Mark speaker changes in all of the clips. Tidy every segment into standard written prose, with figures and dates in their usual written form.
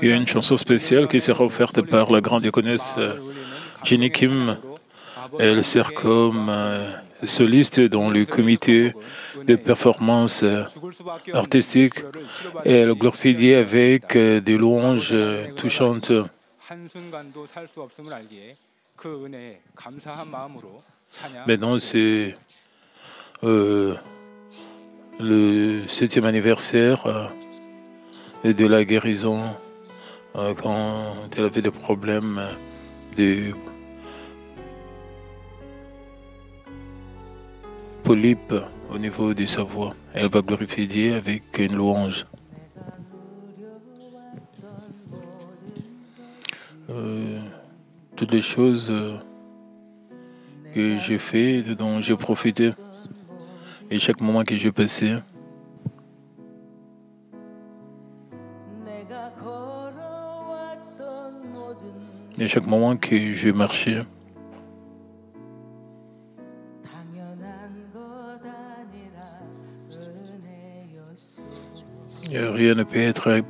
Speaker 1: Il y a une chanson spéciale qui sera offerte par la grande diaconesse Jenny Kim. Elle sert comme soliste dans le comité de performance artistique et elle glorifie Dieu avec des louanges touchantes. Maintenant, c'est le 7e anniversaire de la guérison quand elle avait des problèmes de polypes au niveau de sa voix. Elle va glorifier Dieu avec une louange. Toutes les choses que j'ai fait, dont j'ai profité, et chaque moment que j'ai passé, et chaque moment que j'ai marché, rien ne peut être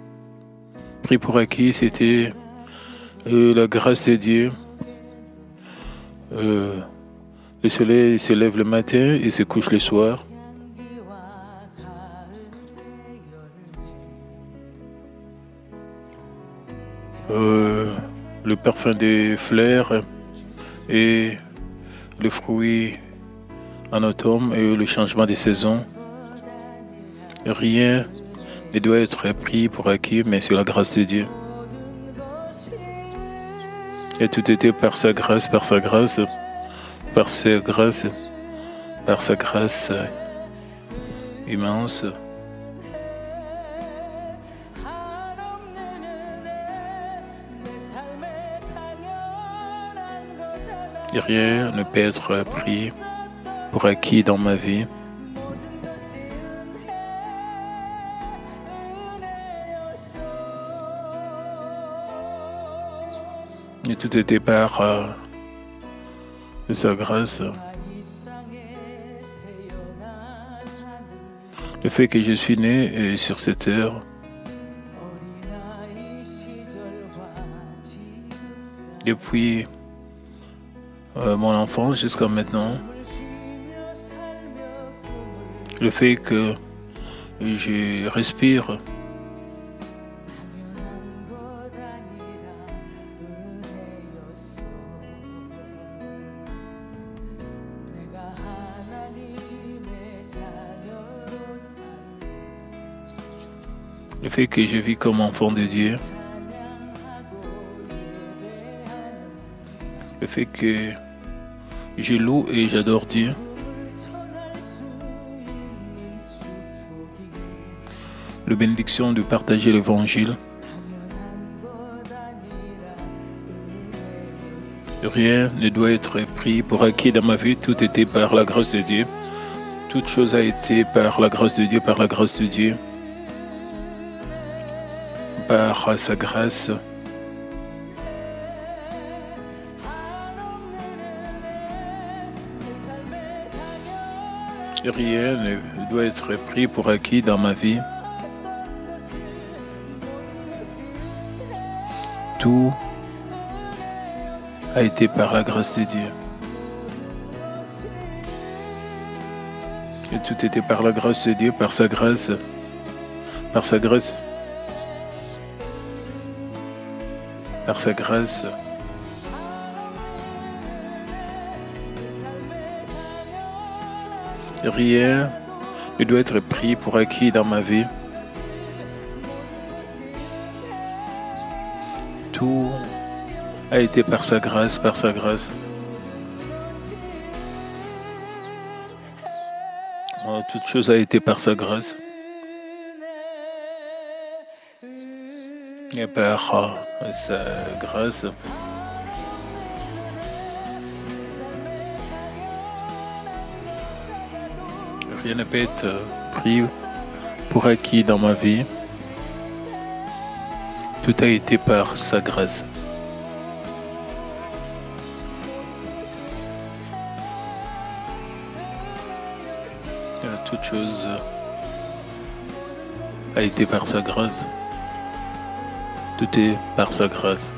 Speaker 1: pris pour acquis. C'était la grâce de Dieu. Le soleil se lève le matin et se couche le soir. Le parfum des fleurs et les fruits en automne et le changement des saisons. Rien ne doit être pris pour acquis, mais c'est la grâce de Dieu. Et tout était par sa grâce, par sa grâce, par sa grâce, par sa grâce immense. Et rien ne peut être pris pour acquis dans ma vie. Et tout était par sa grâce. Le fait que je suis né sur cette terre, depuis mon enfance jusqu'à maintenant, le fait que je respire, le fait que je vis comme enfant de Dieu, le fait que je loue et j'adore Dieu, la bénédiction de partager l'Évangile. Rien ne doit être pris pour acquis dans ma vie, tout était par la grâce de Dieu. Toute chose a été par la grâce de Dieu, par la grâce de Dieu, par sa grâce. Rien ne doit être pris pour acquis dans ma vie. Tout a été par la grâce de Dieu. Et tout était par la grâce de Dieu, par sa grâce, par sa grâce, par sa grâce. Rien ne doit être pris pour acquis dans ma vie. Tout a été par sa grâce, par sa grâce. Toute chose a été par sa grâce. Et par sa grâce. Rien ne peut être pris pour acquis dans ma vie. Tout a été par sa grâce. Toute chose a été par sa grâce. Tout est par sa grâce.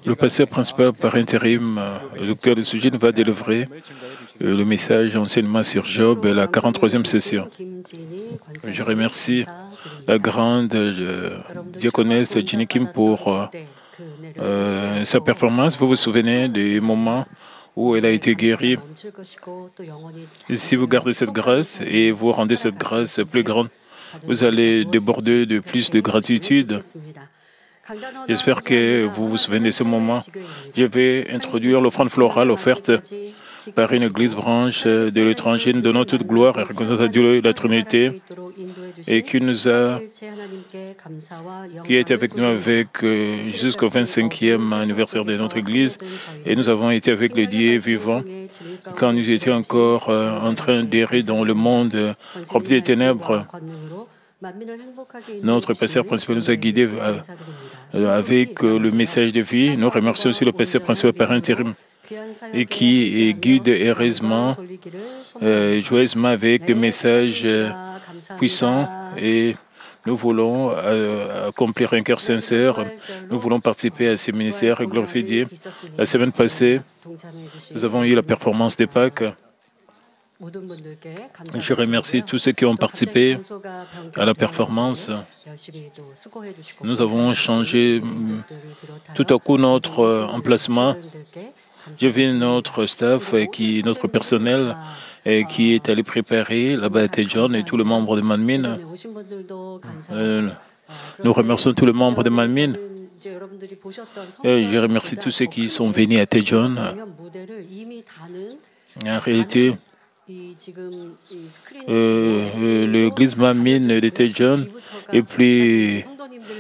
Speaker 1: Le pasteur principal par intérim, le docteur de Sujin, va délivrer le message enseignement sur Job, la 43e session. Je remercie la grande diaconesse Ginny Kim pour sa performance. Vous vous souvenez des moments où elle a été guérie. Et si vous gardez cette grâce et vous rendez cette grâce plus grande, vous allez déborder de plus de gratitude. J'espère que vous vous souvenez de ce moment. Je vais introduire l'offrande florale offerte par une église branche de l'étranger, donnant toute gloire et reconnaissance à Dieu la Trinité, et qui était avec nous jusqu'au 25e anniversaire de notre église. Et nous avons été avec le Dieu vivant quand nous étions encore en train d'errer dans le monde rempli de ténèbres. Notre pasteur principal nous a guidés avec le message de vie. Nous remercions aussi le pasteur principal par intérim et qui guide heureusement, joyeusement avec des messages puissants. Et nous voulons accomplir un cœur sincère. Nous voulons participer à ces ministères et glorifier Dieu. La semaine passée, nous avons eu la performance des Pâques. Je remercie tous ceux qui ont participé à la performance. Nous avons changé tout à coup notre emplacement. J'ai vu notre staff, notre personnel, qui est allé préparer là-bas à Daejeon et tous les membres de Manmin. Nous remercions tous les membres de Manmin. Je remercie tous ceux qui sont venus à Daejeon. En réalité, l'église Manmin de Daejeon est plus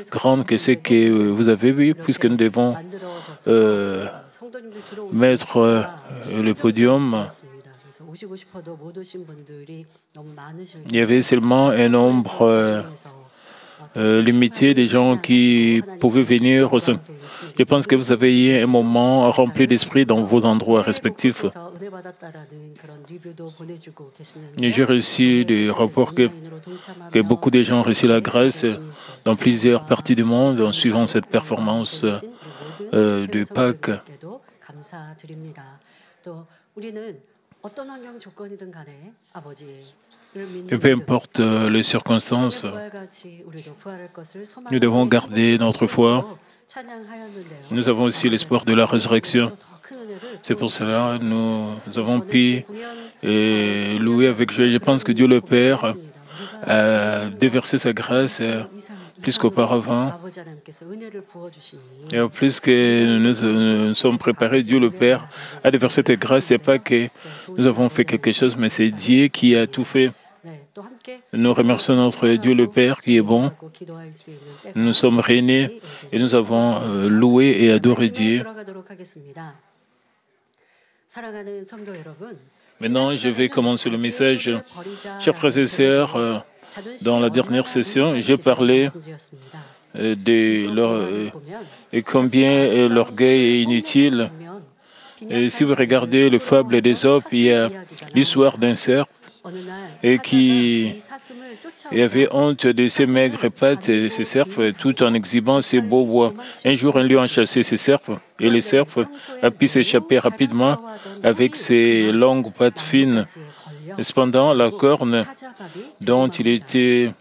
Speaker 1: grande que ce que vous avez vu, puisque nous devons mettre le podium. Il y avait seulement un nombre limité des gens qui pouvaient venir. Je pense que vous avez eu un moment rempli d'esprit dans vos endroits respectifs. J'ai reçu des rapports que beaucoup de gens ont reçu la grâce dans plusieurs parties du monde en suivant cette performance de Pâques. Et peu importe les circonstances, nous devons garder notre foi. Nous avons aussi l'espoir de la résurrection. C'est pour cela que nous avons pu louer avec joie. Je pense que Dieu le Père a déversé sa grâce plus qu'auparavant. Et plus que nous sommes préparés, Dieu le Père a déversé cette grâce. Ce n'est pas que nous avons fait quelque chose, mais c'est Dieu qui a tout fait. Nous remercions notre Dieu le Père qui est bon. Nous sommes réunis et nous avons loué et adoré Dieu. Maintenant, je vais commencer le message. Chers frères et sœurs, dans la dernière session, j'ai parlé de combien l'orgueil est inutile. Et si vous regardez les fables des Ésope, il y a l'histoire d'un cerf et qui avait honte de ses maigres pattes et ses cerfs, tout en exhibant ses beaux bois. Un jour, un lion a chassé ses cerfs et les cerfs a pu s'échapper rapidement avec ses longues pattes fines. Cependant, la corne dont il était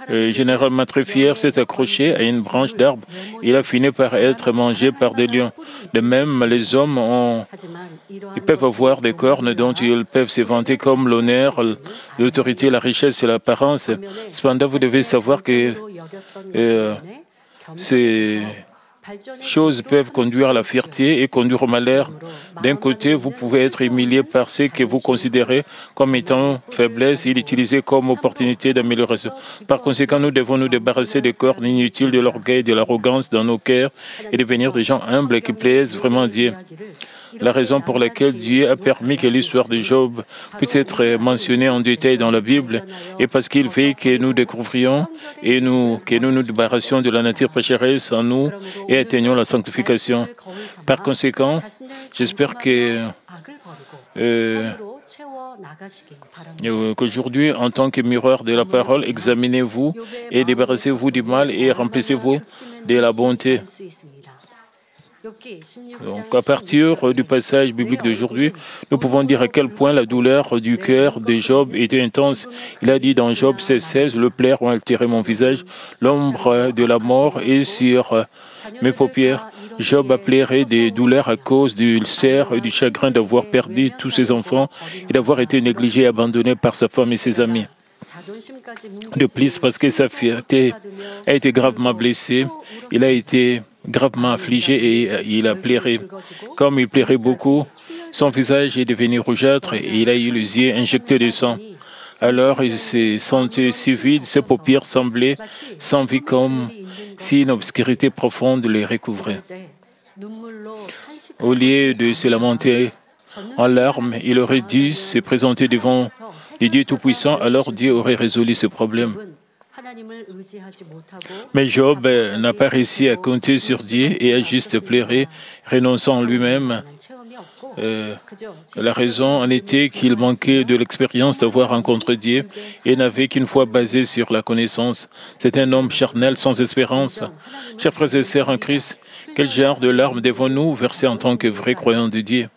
Speaker 1: généralement très fier s'est accroché à une branche d'arbre. Il a fini par être mangé par des lions. De même, les hommes ils peuvent avoir des cornes dont ils peuvent se vanter comme l'honneur, l'autorité, la richesse et l'apparence. Cependant, vous devez savoir que ces choses peuvent conduire à la fierté et conduire au malheur. D'un côté, vous pouvez être humilié par ce que vous considérez comme étant faiblesse et l'utiliser comme opportunité d'amélioration. Par conséquent, nous devons nous débarrasser des cordes inutiles, de l'orgueil, de l'arrogance dans nos cœurs et devenir des gens humbles qui plaisent vraiment à Dieu. La raison pour laquelle Dieu a permis que l'histoire de Job puisse être mentionnée en détail dans la Bible est parce qu'il veut que nous découvrions et que nous nous débarrassions de la nature pécheresse en nous et atteignions la sanctification. Par conséquent, j'espère qu'aujourd'hui, en tant que miroir de la parole, examinez-vous et débarrassez-vous du mal et remplissez-vous de la bonté. Donc, à partir du passage biblique d'aujourd'hui, nous pouvons dire à quel point la douleur du cœur de Job était intense. Il a dit dans Job 16:16, « Le plaire ont altéré mon visage, l'ombre de la mort est sur mes paupières. » Job a pleuré des douleurs à cause du ulcère et du chagrin d'avoir perdu tous ses enfants et d'avoir été négligé et abandonné par sa femme et ses amis. De plus, parce que sa fierté a été gravement blessée, il a été gravement affligé et il a pleuré. Comme il pleurait beaucoup, son visage est devenu rougeâtre et il a eu les yeux injectés de sang. Alors il s'est senti si vide, ses paupières semblaient sans vie comme si une obscurité profonde les recouvrait. Au lieu de se lamenter en larmes, il aurait dû se présenter devant le Dieu Tout-Puissant, alors Dieu aurait résolu ce problème. Mais Job n'a pas réussi à compter sur Dieu et a juste pleuré, renonçant en lui-même. La raison en était qu'il manquait de l'expérience d'avoir rencontré Dieu et n'avait qu'une foi basée sur la connaissance. C'est un homme charnel sans espérance. Chers frères et sœurs en Christ, quel genre de larmes devons-nous verser en tant que vrais croyants de Dieu?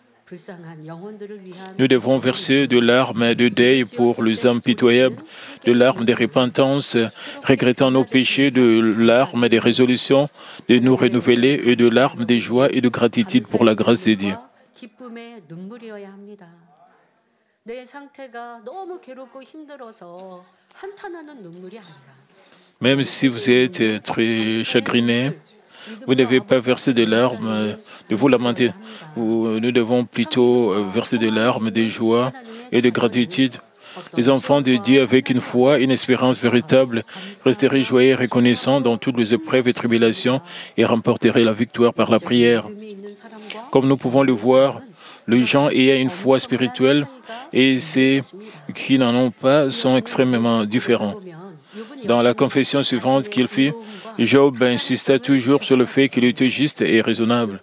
Speaker 1: Nous devons verser de larmes de deuil pour les âmes pitoyables, de larmes de repentance, regrettant nos péchés, de larmes de résolution, de nous renouveler et de larmes de joie et de gratitude pour la grâce de Dieu. Même si vous êtes très chagriné, vous ne devez pas verser des larmes de vous lamenter. Nous devons plutôt verser des larmes de joie et de gratitude. Les enfants de Dieu, avec une foi, une espérance véritable, resteraient joyeux et reconnaissants dans toutes les épreuves et tribulations et remporteraient la victoire par la prière. Comme nous pouvons le voir, les gens ayant une foi spirituelle et ceux qui n'en ont pas sont extrêmement différents. Dans la confession suivante qu'il fit, Job insista toujours sur le fait qu'il était juste et raisonnable.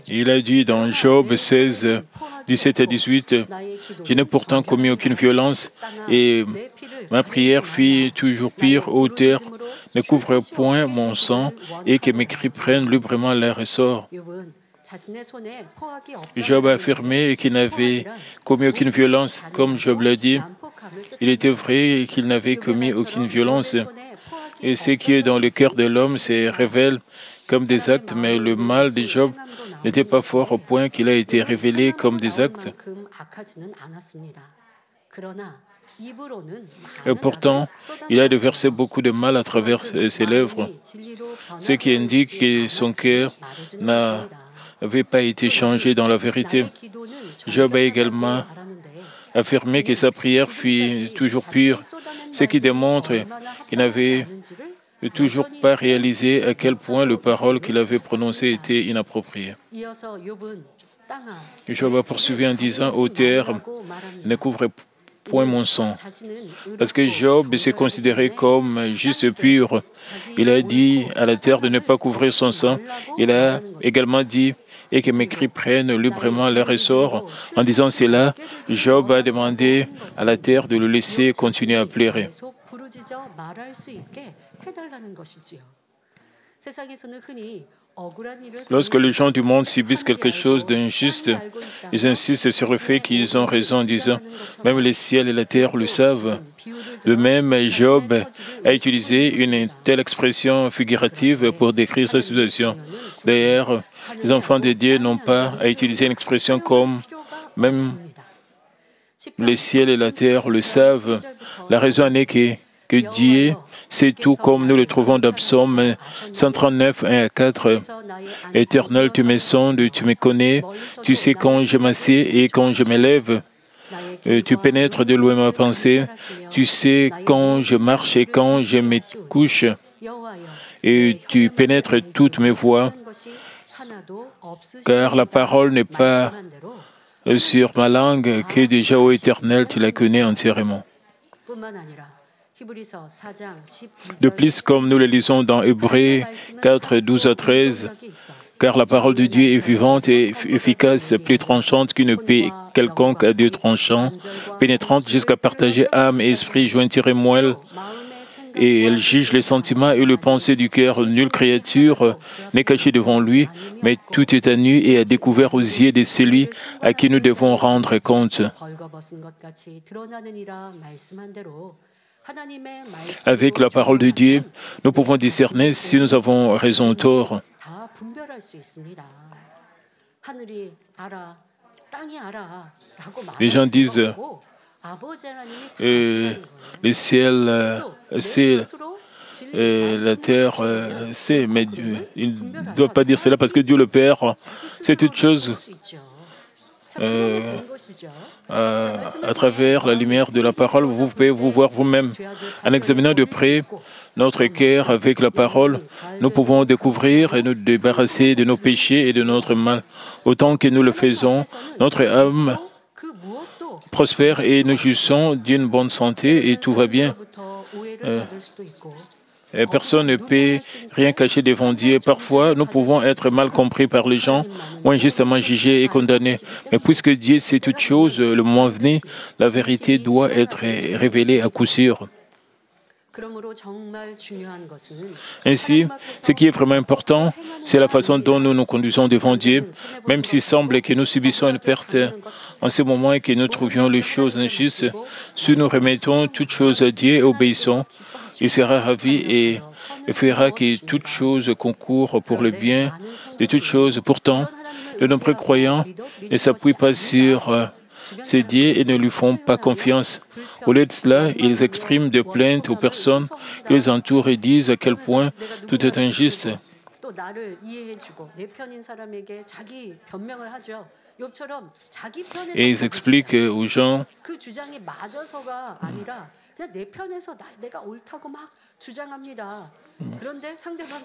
Speaker 1: Il a dit dans Job 16, 17 à 18, « Je n'ai pourtant commis aucune violence et ma prière fit toujours pire. Ô terre, ne couvre point mon sang et que mes cris prennent librement leur essor. » Job a affirmé qu'il n'avait commis aucune violence, comme Job l'a dit. Il était vrai qu'il n'avait commis aucune violence. Et ce qui est dans le cœur de l'homme se révèle comme des actes, mais le mal de Job n'était pas fort au point qu'il a été révélé comme des actes. Et pourtant, il a déversé beaucoup de mal à travers ses lèvres, ce qui indique que son cœur n'avait pas été changé dans la vérité. Job a également affirmé que sa prière fut toujours pure, ce qui démontre qu'il n'avait toujours pas réalisé à quel point les paroles qu'il avait prononcées étaient inappropriées. Job a poursuivi en disant « Ô terre, ne couvre point mon sang ». Parce que Job s'est considéré comme juste et pur. Il a dit à la terre de ne pas couvrir son sang. Il a également dit et que mes cris prennent librement leur essor. En disant cela, Job a demandé à la terre de le laisser continuer à pleurer. Lorsque les gens du monde subissent quelque chose d'injuste, ils insistent sur le fait qu'ils ont raison en disant « Même les ciels et la terre le savent ». De même, Job a utilisé une telle expression figurative pour décrire sa situation. D'ailleurs, les enfants de Dieu n'ont pas à utiliser une expression comme « Même les ciels et la terre le savent ». La raison en est que Dieu C'est tout comme nous le trouvons dans Psaume 139, 1 à 4. Éternel, tu me sondes, tu me connais, tu sais quand je m'assieds et quand je me lève. Tu pénètres de loin ma pensée, tu sais quand je marche et quand je me couche, et tu pénètres toutes mes voies, car la parole n'est pas sur ma langue, que déjà, ô Éternel, tu la connais entièrement. De plus, comme nous le lisons dans Hébreux 4, 12 à 13, car la parole de Dieu est vivante et efficace, plus tranchante qu'une épée quelconque à deux tranchants, pénétrante jusqu'à partager âme et esprit, jointure et moelle, et elle juge les sentiments et les pensées du cœur. Nulle créature n'est cachée devant lui, mais tout est à nu et à découvert aux yeux de celui à qui nous devons rendre compte. Avec la parole de Dieu, nous pouvons discerner si nous avons raison ou tort. Les gens disent le ciel sait, la terre sait, mais il ne doit pas dire cela parce que Dieu le Père, c'est toute chose. À travers la lumière de la parole, vous pouvez vous voir vous-même. En examinant de près notre cœur avec la parole, nous pouvons découvrir et nous débarrasser de nos péchés et de notre mal. Autant que nous le faisons, notre âme prospère et nous jouissons d'une bonne santé et tout va bien. Personne ne peut rien cacher devant Dieu. Parfois, nous pouvons être mal compris par les gens ou injustement jugés et condamnés. Mais puisque Dieu sait toutes choses, le moment venu, la vérité doit être révélée à coup sûr. Ainsi, ce qui est vraiment important, c'est la façon dont nous nous conduisons devant Dieu. Même s'il semble que nous subissons une perte en ce moment et que nous trouvions les choses injustes, si nous remettons toutes choses à Dieu et obéissons, il sera ravi et fera que toutes choses concourent pour le bien de toutes choses. Pourtant, de nombreux croyants ne s'appuient pas sur ces dieux et ne lui font pas confiance. Au lieu de cela, ils expriment des plaintes aux personnes qui les entourent et disent à quel point tout est injuste. Et ils expliquent aux gens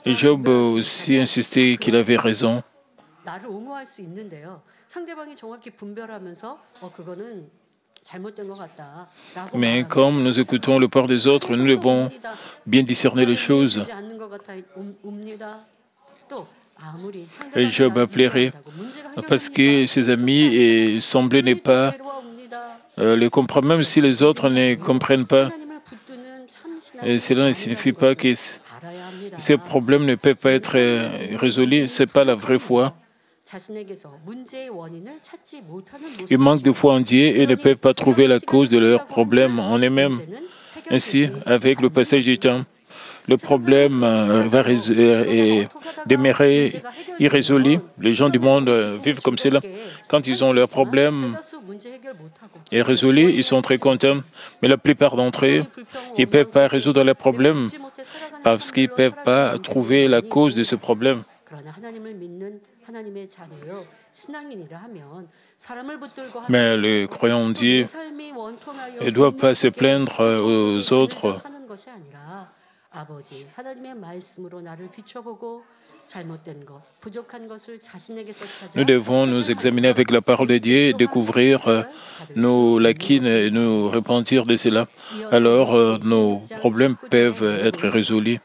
Speaker 1: et Job aussi insistait qu'il avait raison. Mais comme nous écoutons le port des autres, nous devons bien discerner les choses. Et Job a pleuré parce que ses amis semblaient ne pas les comprendre, même si les autres ne comprennent pas. Et cela ne signifie pas que ces problèmes ne peuvent pas être résolus. Ce n'est pas la vraie foi. Ils manquent de foi en Dieu et ne peuvent pas trouver la cause de leurs problèmes en eux-mêmes. Ainsi, avec le passage du temps, le problème va demeurer irrésolu. Les gens du monde vivent comme cela. Quand ils ont leurs problèmes résolus, ils sont très contents. Mais la plupart d'entre eux, ils ne peuvent pas résoudre leurs problèmes parce qu'ils ne peuvent pas trouver la cause de ce problème. Mais le croyant en Dieu ne doit pas se plaindre aux autres. Nous devons nous examiner avec la parole de Dieu et découvrir nos lacunes et nous repentir de cela. Alors, nos problèmes peuvent être résolus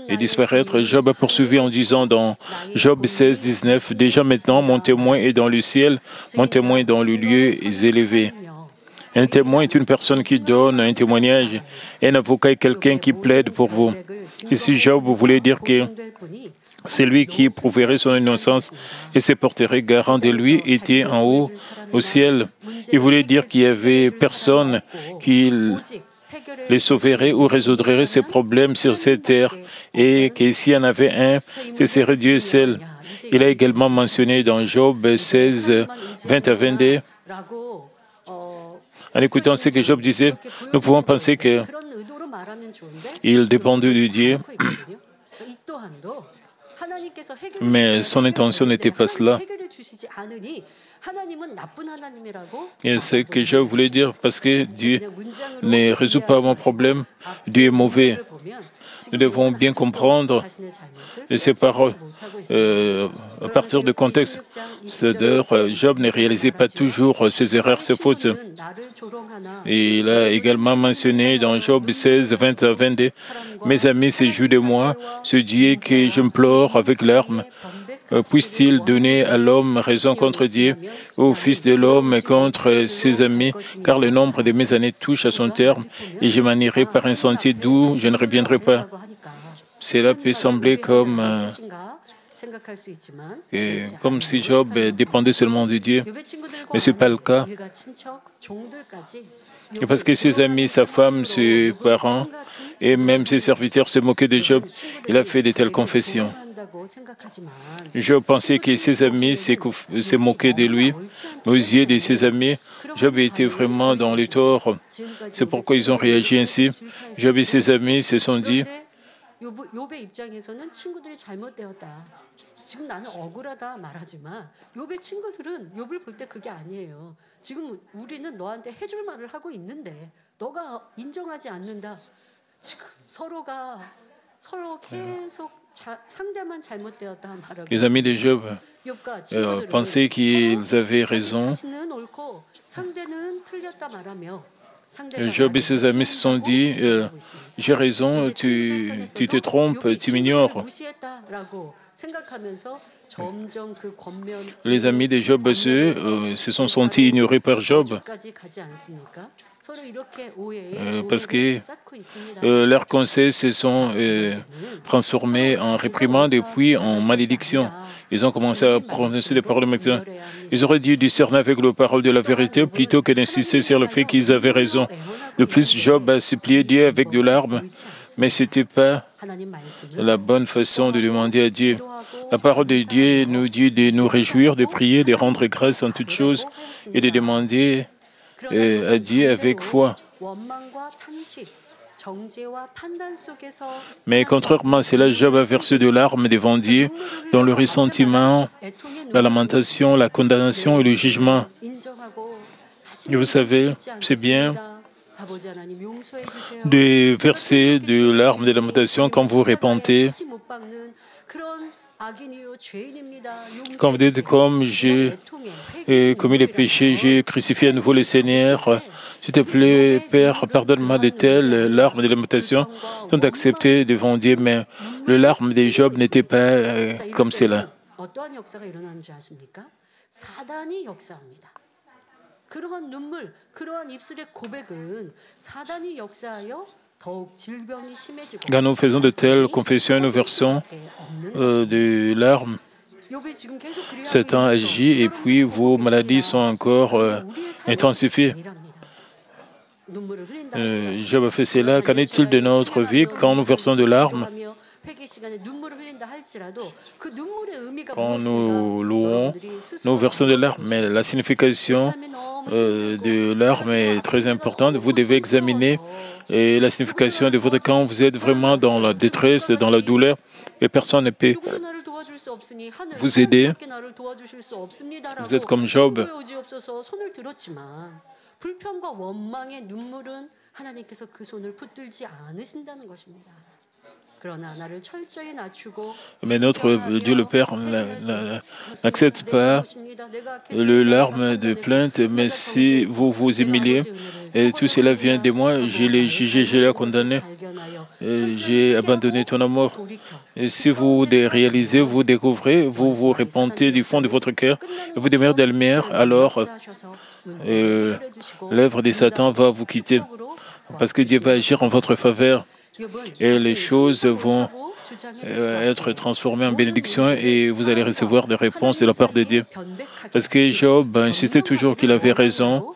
Speaker 1: et disparaître. Job a poursuivi en disant dans Job 16, 19, « Déjà maintenant, mon témoin est dans le ciel, mon témoin est dans le lieu élevé. » Un témoin est une personne qui donne un témoignage. Un avocat est quelqu'un qui plaide pour vous. Ici, Job voulait dire que c'est lui qui prouverait son innocence et se porterait garant de lui était en haut au ciel. Il voulait dire qu'il n'y avait personne qui les sauverait ou résoudrait ses problèmes sur cette terre et que s'il y en avait un, ce serait Dieu seul. Il a également mentionné dans Job 16, 20 à 22, en écoutant ce que Job disait, nous pouvons penser que Il dépendait de Dieu, mais son intention n'était pas cela. Et ce que je voulais dire, parce que Dieu ne résout pas mon problème, Dieu est mauvais. Nous devons bien comprendre ces paroles à partir du contexte. C'est-à-dire, Job ne réalisait pas toujours ses erreurs, ses fautes. Et il a également mentionné dans Job 16, 20 à 22, « Mes amis se jouent de moi, ce Dieu que j'implore avec larmes. Puisse-t-il donner à l'homme raison contre Dieu, au Fils de l'homme contre ses amis, car le nombre de mes années touche à son terme, et je m'en irai par un sentier d'où je ne reviendrai pas. » Cela peut sembler comme si Job dépendait seulement de Dieu, mais ce n'est pas le cas. Parce que ses amis, sa femme, ses parents et même ses serviteurs se moquaient de Job, il a fait de telles confessions. Job pensait que ses amis se moquaient de lui, mais aux yeux de ses amis, Job était vraiment dans le tort. C'est pourquoi ils ont réagi ainsi. Job et ses amis se sont dit, 욥의 입장에서는 친구들이 잘못되었다. 지금 나는 억울하다 말하지만 욥의 친구들은 욥을 볼 때 그게 아니에요. 지금 우리는 너한테 해줄 말을 하고 있는데 너가 인정하지 않는다. 지금 서로 계속 상대만 잘못되었다 말하고. Les amis de Job pensaient qu'ils avaient raison. 상대는 틀렸다 말하며 Job et ses amis se sont dit, j'ai raison, tu te trompes, tu m'ignores. Les amis de Job, eux, se sont sentis ignorés par Job parce que leurs conseils se sont transformés en réprimande et puis en malédiction. Ils ont commencé à prononcer des paroles maintenant. Ils auraient dû discerner avec les paroles de la vérité plutôt que d'insister sur le fait qu'ils avaient raison. De plus, Job a supplié Dieu avec de larmes, mais ce n'était pas la bonne façon de demander à Dieu. La parole de Dieu nous dit de nous réjouir, de prier, de rendre grâce en toutes choses et de demander à Dieu avec foi. Mais contrairement à cela, Job a versé de larmes devant Dieu, dans le ressentiment, la lamentation, la condamnation et le jugement. Et vous savez, c'est bien de verser de larmes de lamentation quand vous répentez. Quand vous dites, comme j'ai commis les péchés, j'ai crucifié à nouveau le Seigneur. S'il te plaît, Père, pardonne-moi de telles larmes de lamentation sont acceptées devant Dieu, mais les larmes de Job n'étaient pas comme cela. Quand nous faisons de telles confessions et nous versons de larmes, Satan agit et puis vos maladies sont encore intensifiées. Job a fait cela. Qu'en est-il de notre vie quand nous versons de larmes? Quand nous louons, nous versons de larmes, mais la signification de larmes est très importante. Vous devez examiner la signification de votre quand vous êtes vraiment dans la détresse, dans la douleur, et personne ne peut vous aider. Vous êtes comme Job. Mais notre Dieu le Père n'accepte pas les larmes de plainte, mais si vous vous humiliez, et tout cela vient de moi, je l'ai jugé, je l'ai condamné, j'ai abandonné ton amour. Et si vous réalisez, vous découvrez, vous vous repentez du fond de votre cœur, et vous demeurez dans la lumière, alors l'œuvre de Satan va vous quitter, parce que Dieu va agir en votre faveur. Et les choses vont être transformées en bénédiction et vous allez recevoir des réponses de la part de Dieu. Parce que Job insistait toujours qu'il avait raison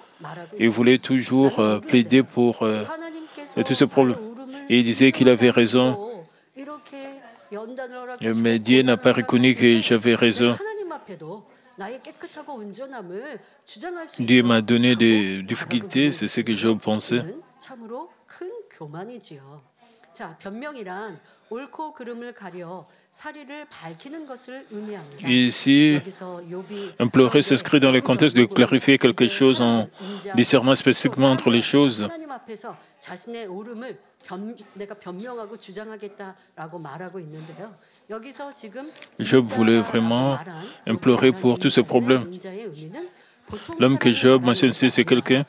Speaker 1: et voulait toujours plaider pour tout ce problème. Et il disait qu'il avait raison. Mais Dieu n'a pas reconnu que j'avais raison. Dieu m'a donné des difficultés, c'est ce que Job pensait.
Speaker 2: 큰 교만이지요. 자, 변명이란 옳고 그름을 가려 사리를 밝히는 것을 의미합니다.
Speaker 1: Ici, implorer s'inscrit dans le contexte de clarifier quelque chose en discernant spécifiquement entre les choses.
Speaker 2: 하나님 앞에서 자신의 옳음을 내가 변명하고 주장하겠다라고 말하고 있는데요. 여기서 지금
Speaker 1: Job voulait vraiment implorer pour tous ces problèmes. L'homme que Job mentionne ici, c'est quelqu'un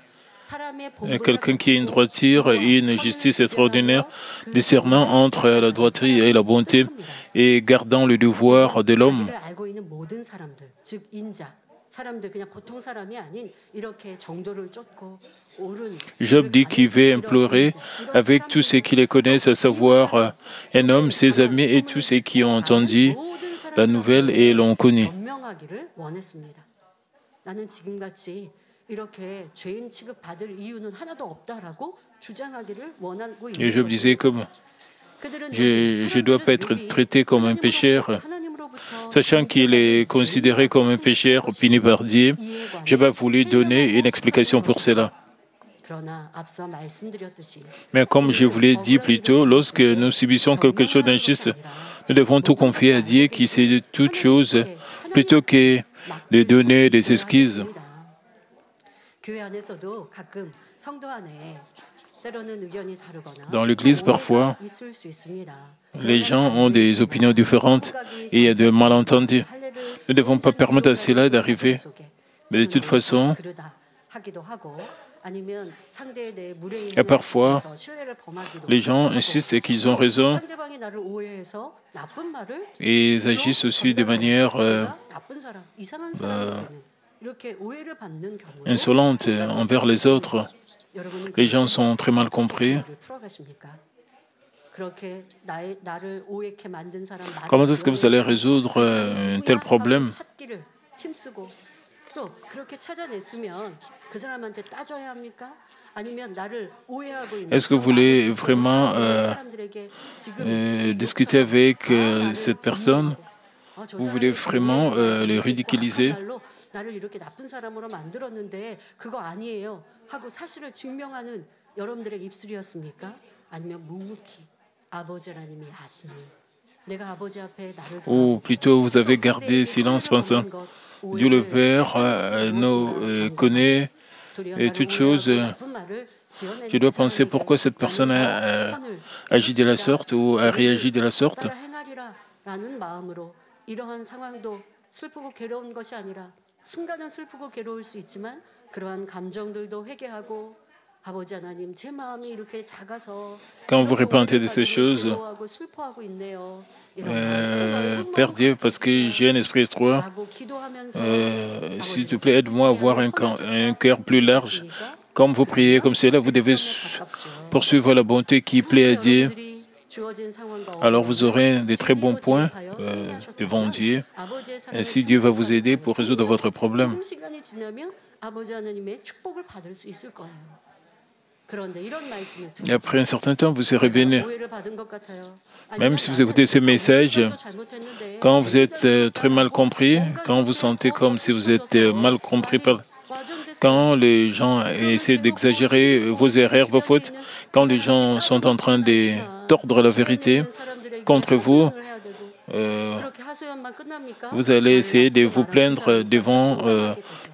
Speaker 1: qui a une droiture et une justice extraordinaire, discernant entre la droiture et la bonté et gardant le devoir de l'homme. Job dit qu'il veut implorer avec tous ceux qui les connaissent, à savoir un homme, ses amis et tous ceux qui ont entendu la nouvelle et l'ont connu. Et Job disait comme je ne dois pas être traité comme un pécheur, sachant qu'il est considéré comme un pécheur puni par Dieu. Job a voulu donner une explication pour cela. Mais comme je vous l'ai dit plus tôt, lorsque nous subissons quelque chose d'injuste, nous devons tout confier à Dieu qui sait de toutes choses, plutôt que de donner des excuses. Dans l'Église, parfois, les gens ont des opinions différentes et il y a des malentendus. Nous ne devons pas permettre à cela d'arriver. Mais de toute façon, et parfois, les gens insistent qu'ils ont raison et ils agissent aussi de manière insolente envers les autres. Les gens sont très mal compris. Comment est-ce que vous allez résoudre un tel problème? Est-ce que vous voulez vraiment discuter avec cette personne? Vous voulez vraiment le ridiculiser? Ou plutôt vous avez gardé silence pensant Dieu le Père nous connaît et toutes choses. Je dois penser pourquoi cette personne a agi de la sorte ou a réagi de la sorte. Quand vous répentez de ces choses, Père Dieu, parce que j'ai un esprit étroit, s'il te plaît, aide-moi à avoir un cœur plus large. Comme vous priez comme cela, vous devez poursuivre la bonté qui plaît à Dieu. Alors vous aurez des très bons points devant Dieu. Ainsi, Dieu va vous aider pour résoudre votre problème. Et après un certain temps, vous serez béni. Même si vous écoutez ce message, quand vous êtes très mal compris, quand vous sentez comme si vous êtes mal compris, quand les gens essaient d'exagérer vos erreurs, vos fautes, quand les gens sont en train de tordre la vérité contre vous, vous allez essayer de vous plaindre devant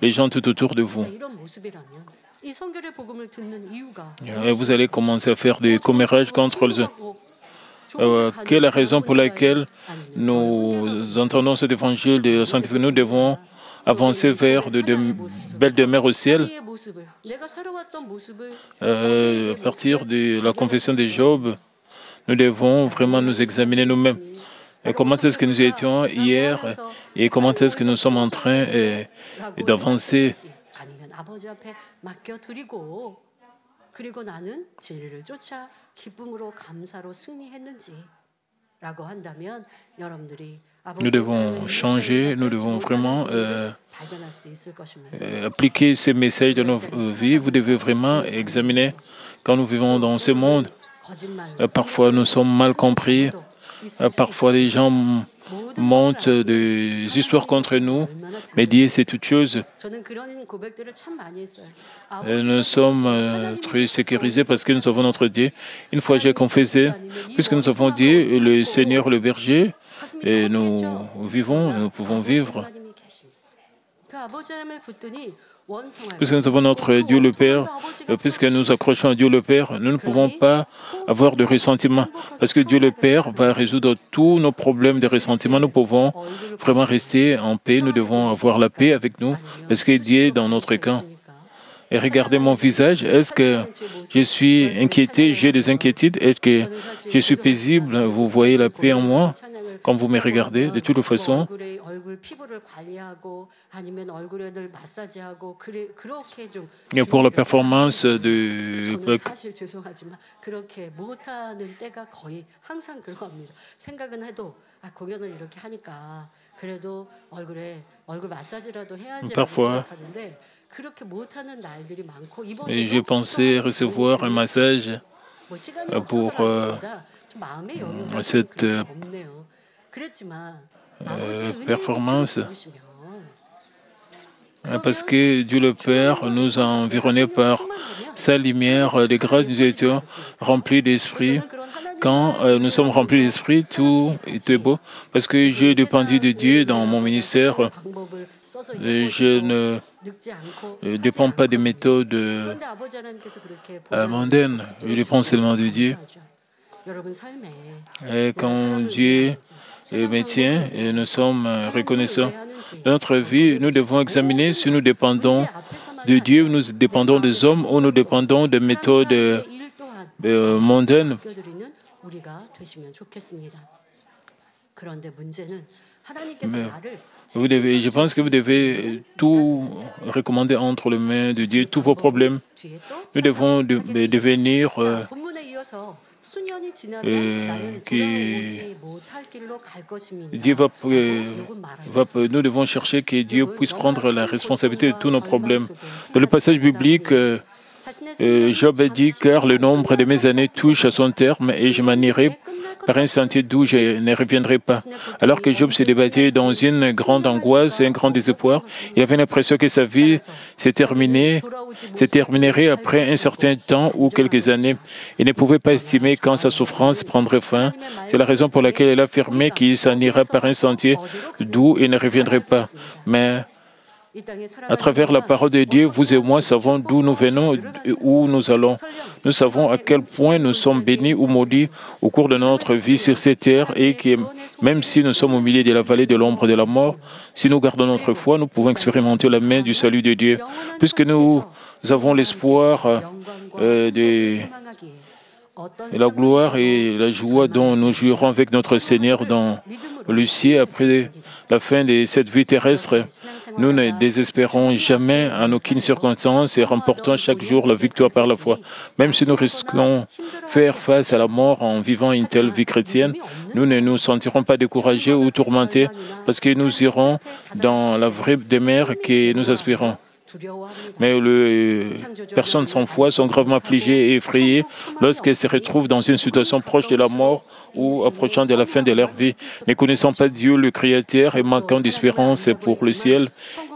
Speaker 1: les gens tout autour de vous. Et vous allez commencer à faire des commérages contre les autres. Quelle est la raison pour laquelle nous entendons cet évangile de la sanctification? Nous devons avancer vers de belles demeures au ciel. À partir de la confession de Job, nous devons vraiment nous examiner nous-mêmes. Et comment est-ce que nous étions hier et comment est-ce que nous sommes en train d'avancer? Nous devons changer, nous devons vraiment appliquer ces messages dans nos vies. Vous devez vraiment examiner quand nous vivons dans ce monde. Parfois, nous sommes mal compris. Parfois, les gens montent des histoires contre nous, mais Dieu, c'est toute chose. Nous sommes très sécurisés parce que nous avons notre Dieu. Une fois, j'ai confessé, puisque nous avons Dieu, le Seigneur, le berger, et nous vivons, nous pouvons vivre. Puisque nous avons notre Dieu le Père, puisque nous accrochons à Dieu le Père, nous ne pouvons pas avoir de ressentiment. Parce que Dieu le Père va résoudre tous nos problèmes de ressentiment. Nous pouvons vraiment rester en paix. Nous devons avoir la paix avec nous. Parce que Dieu est dans notre camp. Et regardez mon visage. Est-ce que je suis inquiété? J'ai des inquiétudes. Est-ce que je suis paisible? Vous voyez la paix en moi quand vous me regardez. De toute façon, et pour la performance de parfois, j'ai pensé recevoir un massage pour cette performance. Parce que Dieu le Père nous a environnés par sa lumière de grâce, nous étions remplis d'esprit. Quand nous sommes remplis d'esprit, tout est beau. Parce que j'ai dépendu de Dieu dans mon ministère. Je ne dépends pas des méthodes mondaines. Je dépends seulement de Dieu. Et quand Dieu me tient, et nous sommes reconnaissants. Dans notre vie, nous devons examiner si nous dépendons de Dieu, nous dépendons des hommes ou nous dépendons des méthodes mondaines. Mais je pense que vous devez tout recommander entre les mains de Dieu, tous vos problèmes. Nous devons devenir nous devons chercher que Dieu puisse prendre la responsabilité de tous nos problèmes. Dans le passage biblique, Job a dit « Car le nombre de mes années touche à son terme et je m'en irai par un sentier d'où je ne reviendrai pas. » Alors que Job se débattait dans une grande angoisse et un grand désespoir, il avait l'impression que sa vie se terminerait après un certain temps ou quelques années. Il ne pouvait pas estimer quand sa souffrance prendrait fin. C'est la raison pour laquelle il affirmait qu'il s'en ira par un sentier d'où il ne reviendrait pas. Mais à travers la parole de Dieu, vous et moi savons d'où nous venons et où nous allons. Nous savons à quel point nous sommes bénis ou maudits au cours de notre vie sur cette terre et que même si nous sommes au milieu de la vallée de l'ombre de la mort, si nous gardons notre foi, nous pouvons expérimenter la main du salut de Dieu. Puisque nous avons l'espoir de la gloire et la joie dont nous jouirons avec notre Seigneur dans le ciel après la fin de cette vie terrestre. Nous ne désespérons jamais en aucune circonstance et remportons chaque jour la victoire par la foi. Même si nous risquons faire face à la mort en vivant une telle vie chrétienne, nous ne nous sentirons pas découragés ou tourmentés parce que nous irons dans la vraie demeure que nous aspirons. Mais les personnes sans foi sont gravement affligées et effrayées lorsqu'elles se retrouvent dans une situation proche de la mort ou approchant de la fin de leur vie, ne connaissant pas Dieu le Créateur et manquant d'espérance pour le ciel.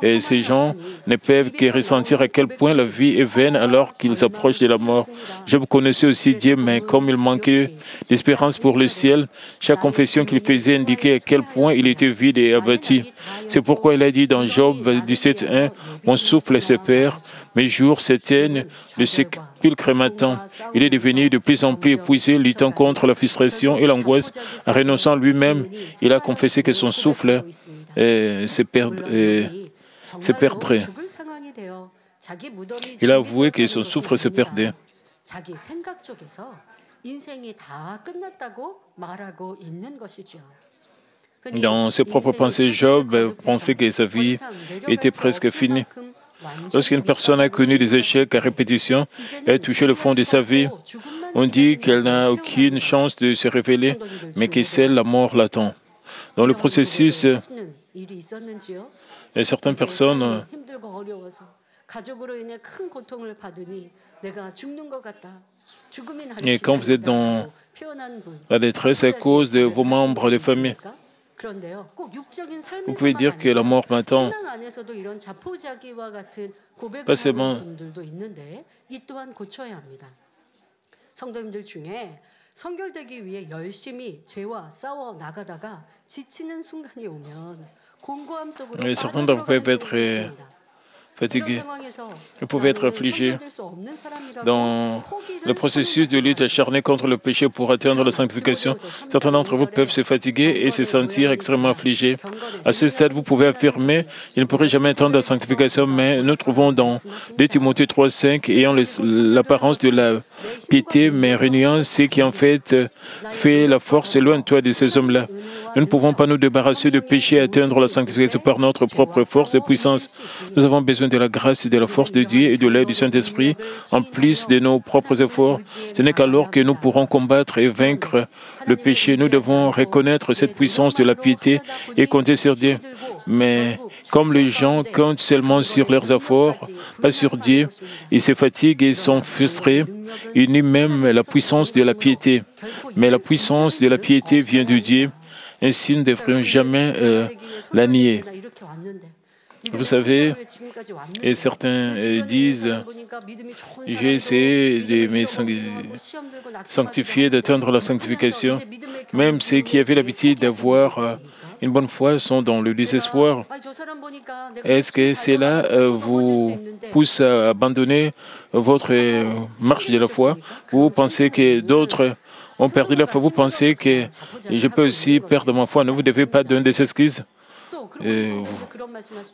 Speaker 1: Et ces gens ne peuvent que ressentir à quel point la vie est vaine alors qu'ils approchent de la mort. Job connaissait aussi Dieu, mais comme il manquait d'espérance pour le ciel, chaque confession qu'il faisait indiquait à quel point il était vide et abattu. C'est pourquoi il a dit dans Job 17:1, « Mon souffle se perd, mes jours s'éteignent, le sépulcre m'attend. » Il est devenu de plus en plus épuisé, luttant contre la frustration et l'angoisse. En renonçant lui-même, il a confessé que son souffle se perdrait. Il a avoué que son souffle se perdait. Dans ses propres pensées, Job pensait que sa vie était presque finie. Lorsqu'une personne a connu des échecs à répétition et a touché le fond de sa vie, on dit qu'elle n'a aucune chance de se révéler, mais que seule la mort l'attend. Dans le processus, certaines personnes Et quand vous êtes dans la détresse à cause de vos membres de famille, vous pouvez dire que la mort m'attend. Pas seulement.
Speaker 2: 성결되기 위해 열심히 죄와 싸워 나가다가 지치는 순간이 오면 공고함 속으로 빠져들어가는 경우가 있습니다.
Speaker 1: Fatigué. Vous pouvez être affligé dans le processus de lutte acharnée contre le péché pour atteindre la sanctification. Certains d'entre vous peuvent se fatiguer et se sentir extrêmement affligés. À ce stade, vous pouvez affirmer « Il ne pourrait jamais atteindre la sanctification », mais nous trouvons dans 2 Timothée 3,5 ayant l'apparence de la piété, mais reniant ce qui en fait fait la force, éloigne-toi de ces hommes-là. Nous ne pouvons pas nous débarrasser de péché et atteindre la sanctification par notre propre force et puissance. Nous avons besoin de la grâce et de la force de Dieu et de l'aide du Saint-Esprit, en plus de nos propres efforts. Ce n'est qu'alors que nous pourrons combattre et vaincre le péché. Nous devons reconnaître cette puissance de la piété et compter sur Dieu. Mais comme les gens comptent seulement sur leurs efforts, pas sur Dieu, ils se fatiguent et sont frustrés. Ils nient même la puissance de la piété. Mais la puissance de la piété vient de Dieu. Ainsi, nous ne devrions jamais la nier. Vous savez, et certains disent, j'ai essayé de me sanctifier, d'atteindre la sanctification. Même ceux qui avaient l'habitude d'avoir une bonne foi sont dans le désespoir. Est-ce que cela vous pousse à abandonner votre marche de la foi? Vous pensez que d'autres ont perdu la foi? Vous pensez que je peux aussi perdre ma foi? Ne vous devez pas donner des excuses.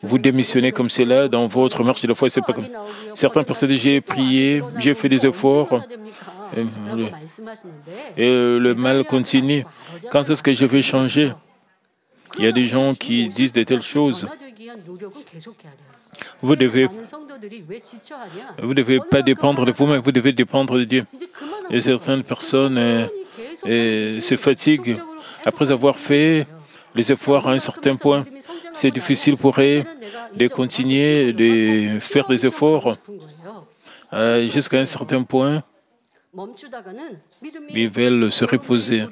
Speaker 1: Vous démissionnez comme cela dans votre marche de la foi. C'est pas comme certaines personnes. J'ai prié, j'ai fait des efforts et le mal continue. Quand est-ce que je vais changer? Il y a des gens qui disent de telles choses. Vous ne devez pas dépendre de vous-même, vous devez dépendre de Dieu. Et certaines personnes se fatiguent après avoir fait les efforts à un certain point. C'est difficile pour eux de continuer de faire des efforts jusqu'à un certain point. Ils veulent se reposer.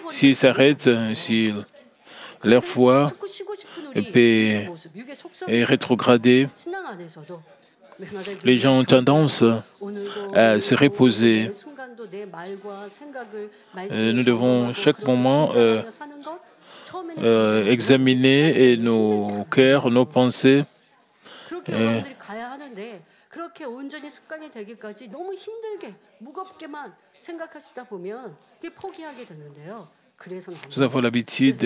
Speaker 1: S'ils s'arrêtent, si leur foi est rétrogradée, les gens ont tendance à se reposer. Nous devons chaque moment examiner nos cœurs, nos pensées. Nous avons l'habitude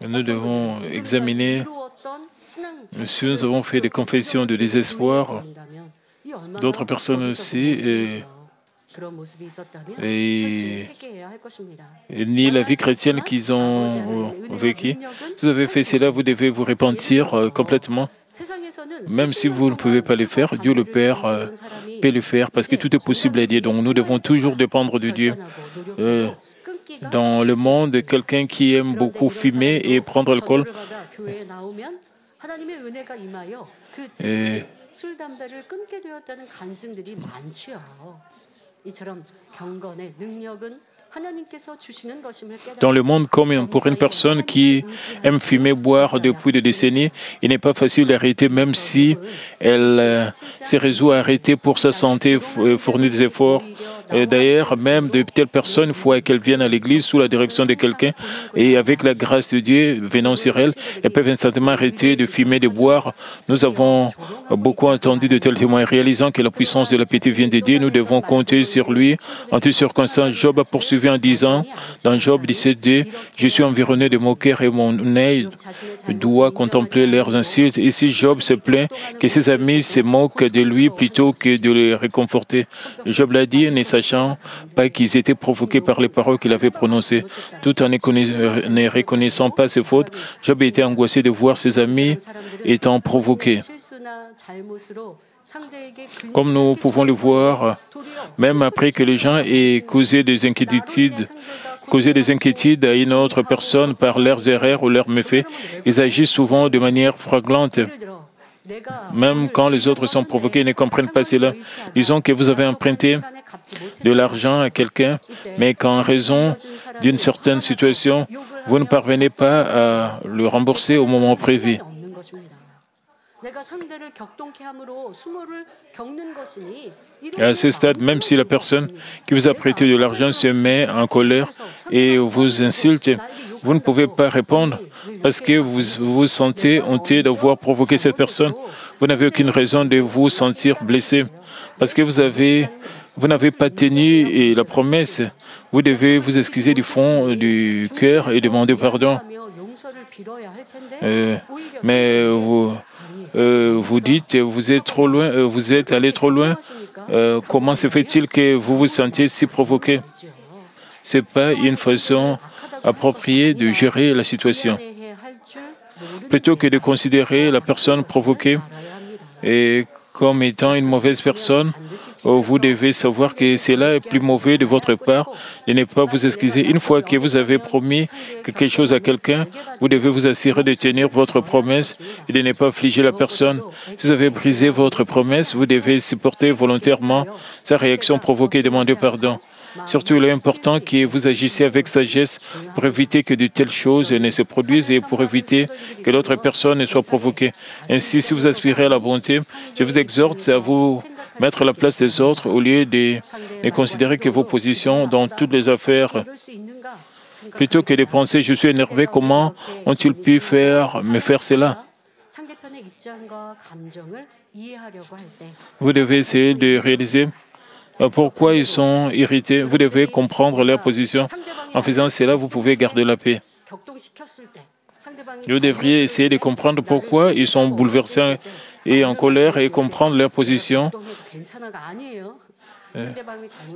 Speaker 1: nous devons examiner si nous avons fait des confessions de désespoir. D'autres personnes aussi et ni la vie chrétienne qu'ils ont vécue. Si vous avez fait cela, vous devez vous repentir complètement. Même si vous ne pouvez pas le faire, Dieu le Père peut le faire parce que tout est possible à Dieu. Donc nous devons toujours dépendre de Dieu. Dans le monde, quelqu'un qui aime beaucoup fumer et prendre l'alcool, dans le monde, comme pour une personne qui aime fumer, boire depuis des décennies, il n'est pas facile d'arrêter, même si elle se résout à arrêter pour sa santé, fournir des efforts. D'ailleurs, même de telles personnes, il faut qu'elles viennent à l'église sous la direction de quelqu'un et avec la grâce de Dieu venant sur elles, elles peuvent instantanément arrêter de fumer, de boire. Nous avons beaucoup entendu de tels témoins. Réalisant que la puissance de la piété vient de Dieu, nous devons compter sur lui en toutes circonstances. Job a poursuivi en disant, dans Job 17:2, « Je suis environné de moqueurs et mon œil doit contempler leurs insultes. » Ici, Job se plaint que ses amis se moquent de lui plutôt que de les réconforter. Job l'a dit, ne sachant pas qu'ils étaient provoqués par les paroles qu'il avait prononcées. Tout en ne reconnaissant pas ses fautes, Job était angoissé de voir ses amis étant provoqués. Comme nous pouvons le voir, même après que les gens aient causé des inquiétudes causer des inquiétudes à une autre personne par leurs erreurs ou leurs méfaits. Ils agissent souvent de manière flagrante. Même quand les autres sont provoqués, ils ne comprennent pas cela. Disons que vous avez emprunté de l'argent à quelqu'un, mais qu'en raison d'une certaine situation, vous ne parvenez pas à le rembourser au moment prévu. À ce stade, même si la personne qui vous a prêté de l'argent se met en colère et vous insulte, vous ne pouvez pas répondre parce que vous vous sentez honteux d'avoir provoqué cette personne. Vous n'avez aucune raison de vous sentir blessé parce que vous n'avez pas tenu la promesse. Vous devez vous excuser du fond du cœur et demander pardon. Mais vous dites, vous êtes trop loin, vous êtes allé trop loin. Comment se fait-il que vous vous sentiez si provoqué? Ce n'est pas une façon appropriée de gérer la situation. Plutôt que de considérer la personne provoquée comme étant une mauvaise personne, vous devez savoir que cela est plus mauvais de votre part de ne pas vous excuser. Une fois que vous avez promis quelque chose à quelqu'un, vous devez vous assurer de tenir votre promesse et de ne pas affliger la personne. Si vous avez brisé votre promesse, vous devez supporter volontairement sa réaction provoquée et demander pardon. Surtout, il est important que vous agissiez avec sagesse pour éviter que de telles choses ne se produisent et pour éviter que l'autre personne ne soit provoquée. Ainsi, si vous aspirez à la bonté, je vous exhorte à vous mettre à la place des autres au lieu de ne considérer que vos positions dans toutes les affaires. Plutôt que de penser « je suis énervé, comment ont-ils pu me faire cela ?» Vous devez essayer de réaliser pourquoi ils sont irrités. Vous devez comprendre leur position. En faisant cela, vous pouvez garder la paix. Vous devriez essayer de comprendre pourquoi ils sont bouleversés et en colère et comprendre leur position.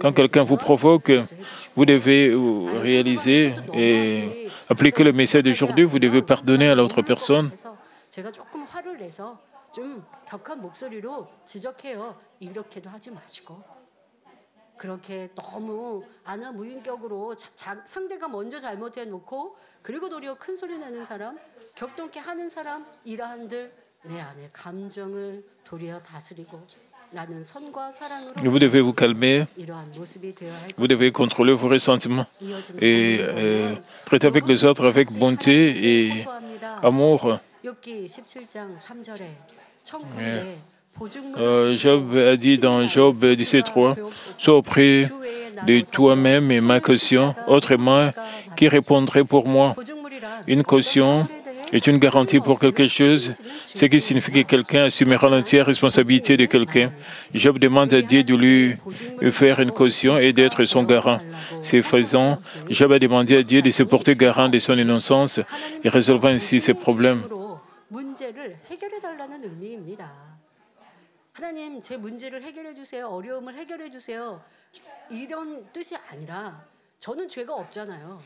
Speaker 1: Quand quelqu'un vous provoque, vous devez réaliser et appliquer le message d'aujourd'hui. Vous devez pardonner à l'autre personne.
Speaker 2: 그렇게 너무 안하무인격으로 상대가 먼저 잘못해놓고 그리고 도리어 큰 소리 내는 사람, 격동케 하는 사람 이러한들 내 안에 감정을 도리어 다스리고 나는 선과 사랑으로
Speaker 1: Vous devez vous calmer, vous devez contrôler vos ressentiments et traiter avec les autres avec bonté et amour. Job a dit dans Job 17.3, « Sois auprès de toi-même et ma caution, autrement, qui répondrait pour moi ?» Une caution est une garantie pour quelque chose, ce qui signifie que quelqu'un assumera l'entière responsabilité de quelqu'un. Job demande à Dieu de lui faire une caution et d'être son garant. Ce faisant, Job a demandé à Dieu de se porter garant de son innocence et résolvant ainsi ses problèmes.
Speaker 2: 하나님, 제 문제를 해결해 주세요. 어려움을 해결해 주세요. 이런 뜻이 아니라 저는 죄가 없잖아요.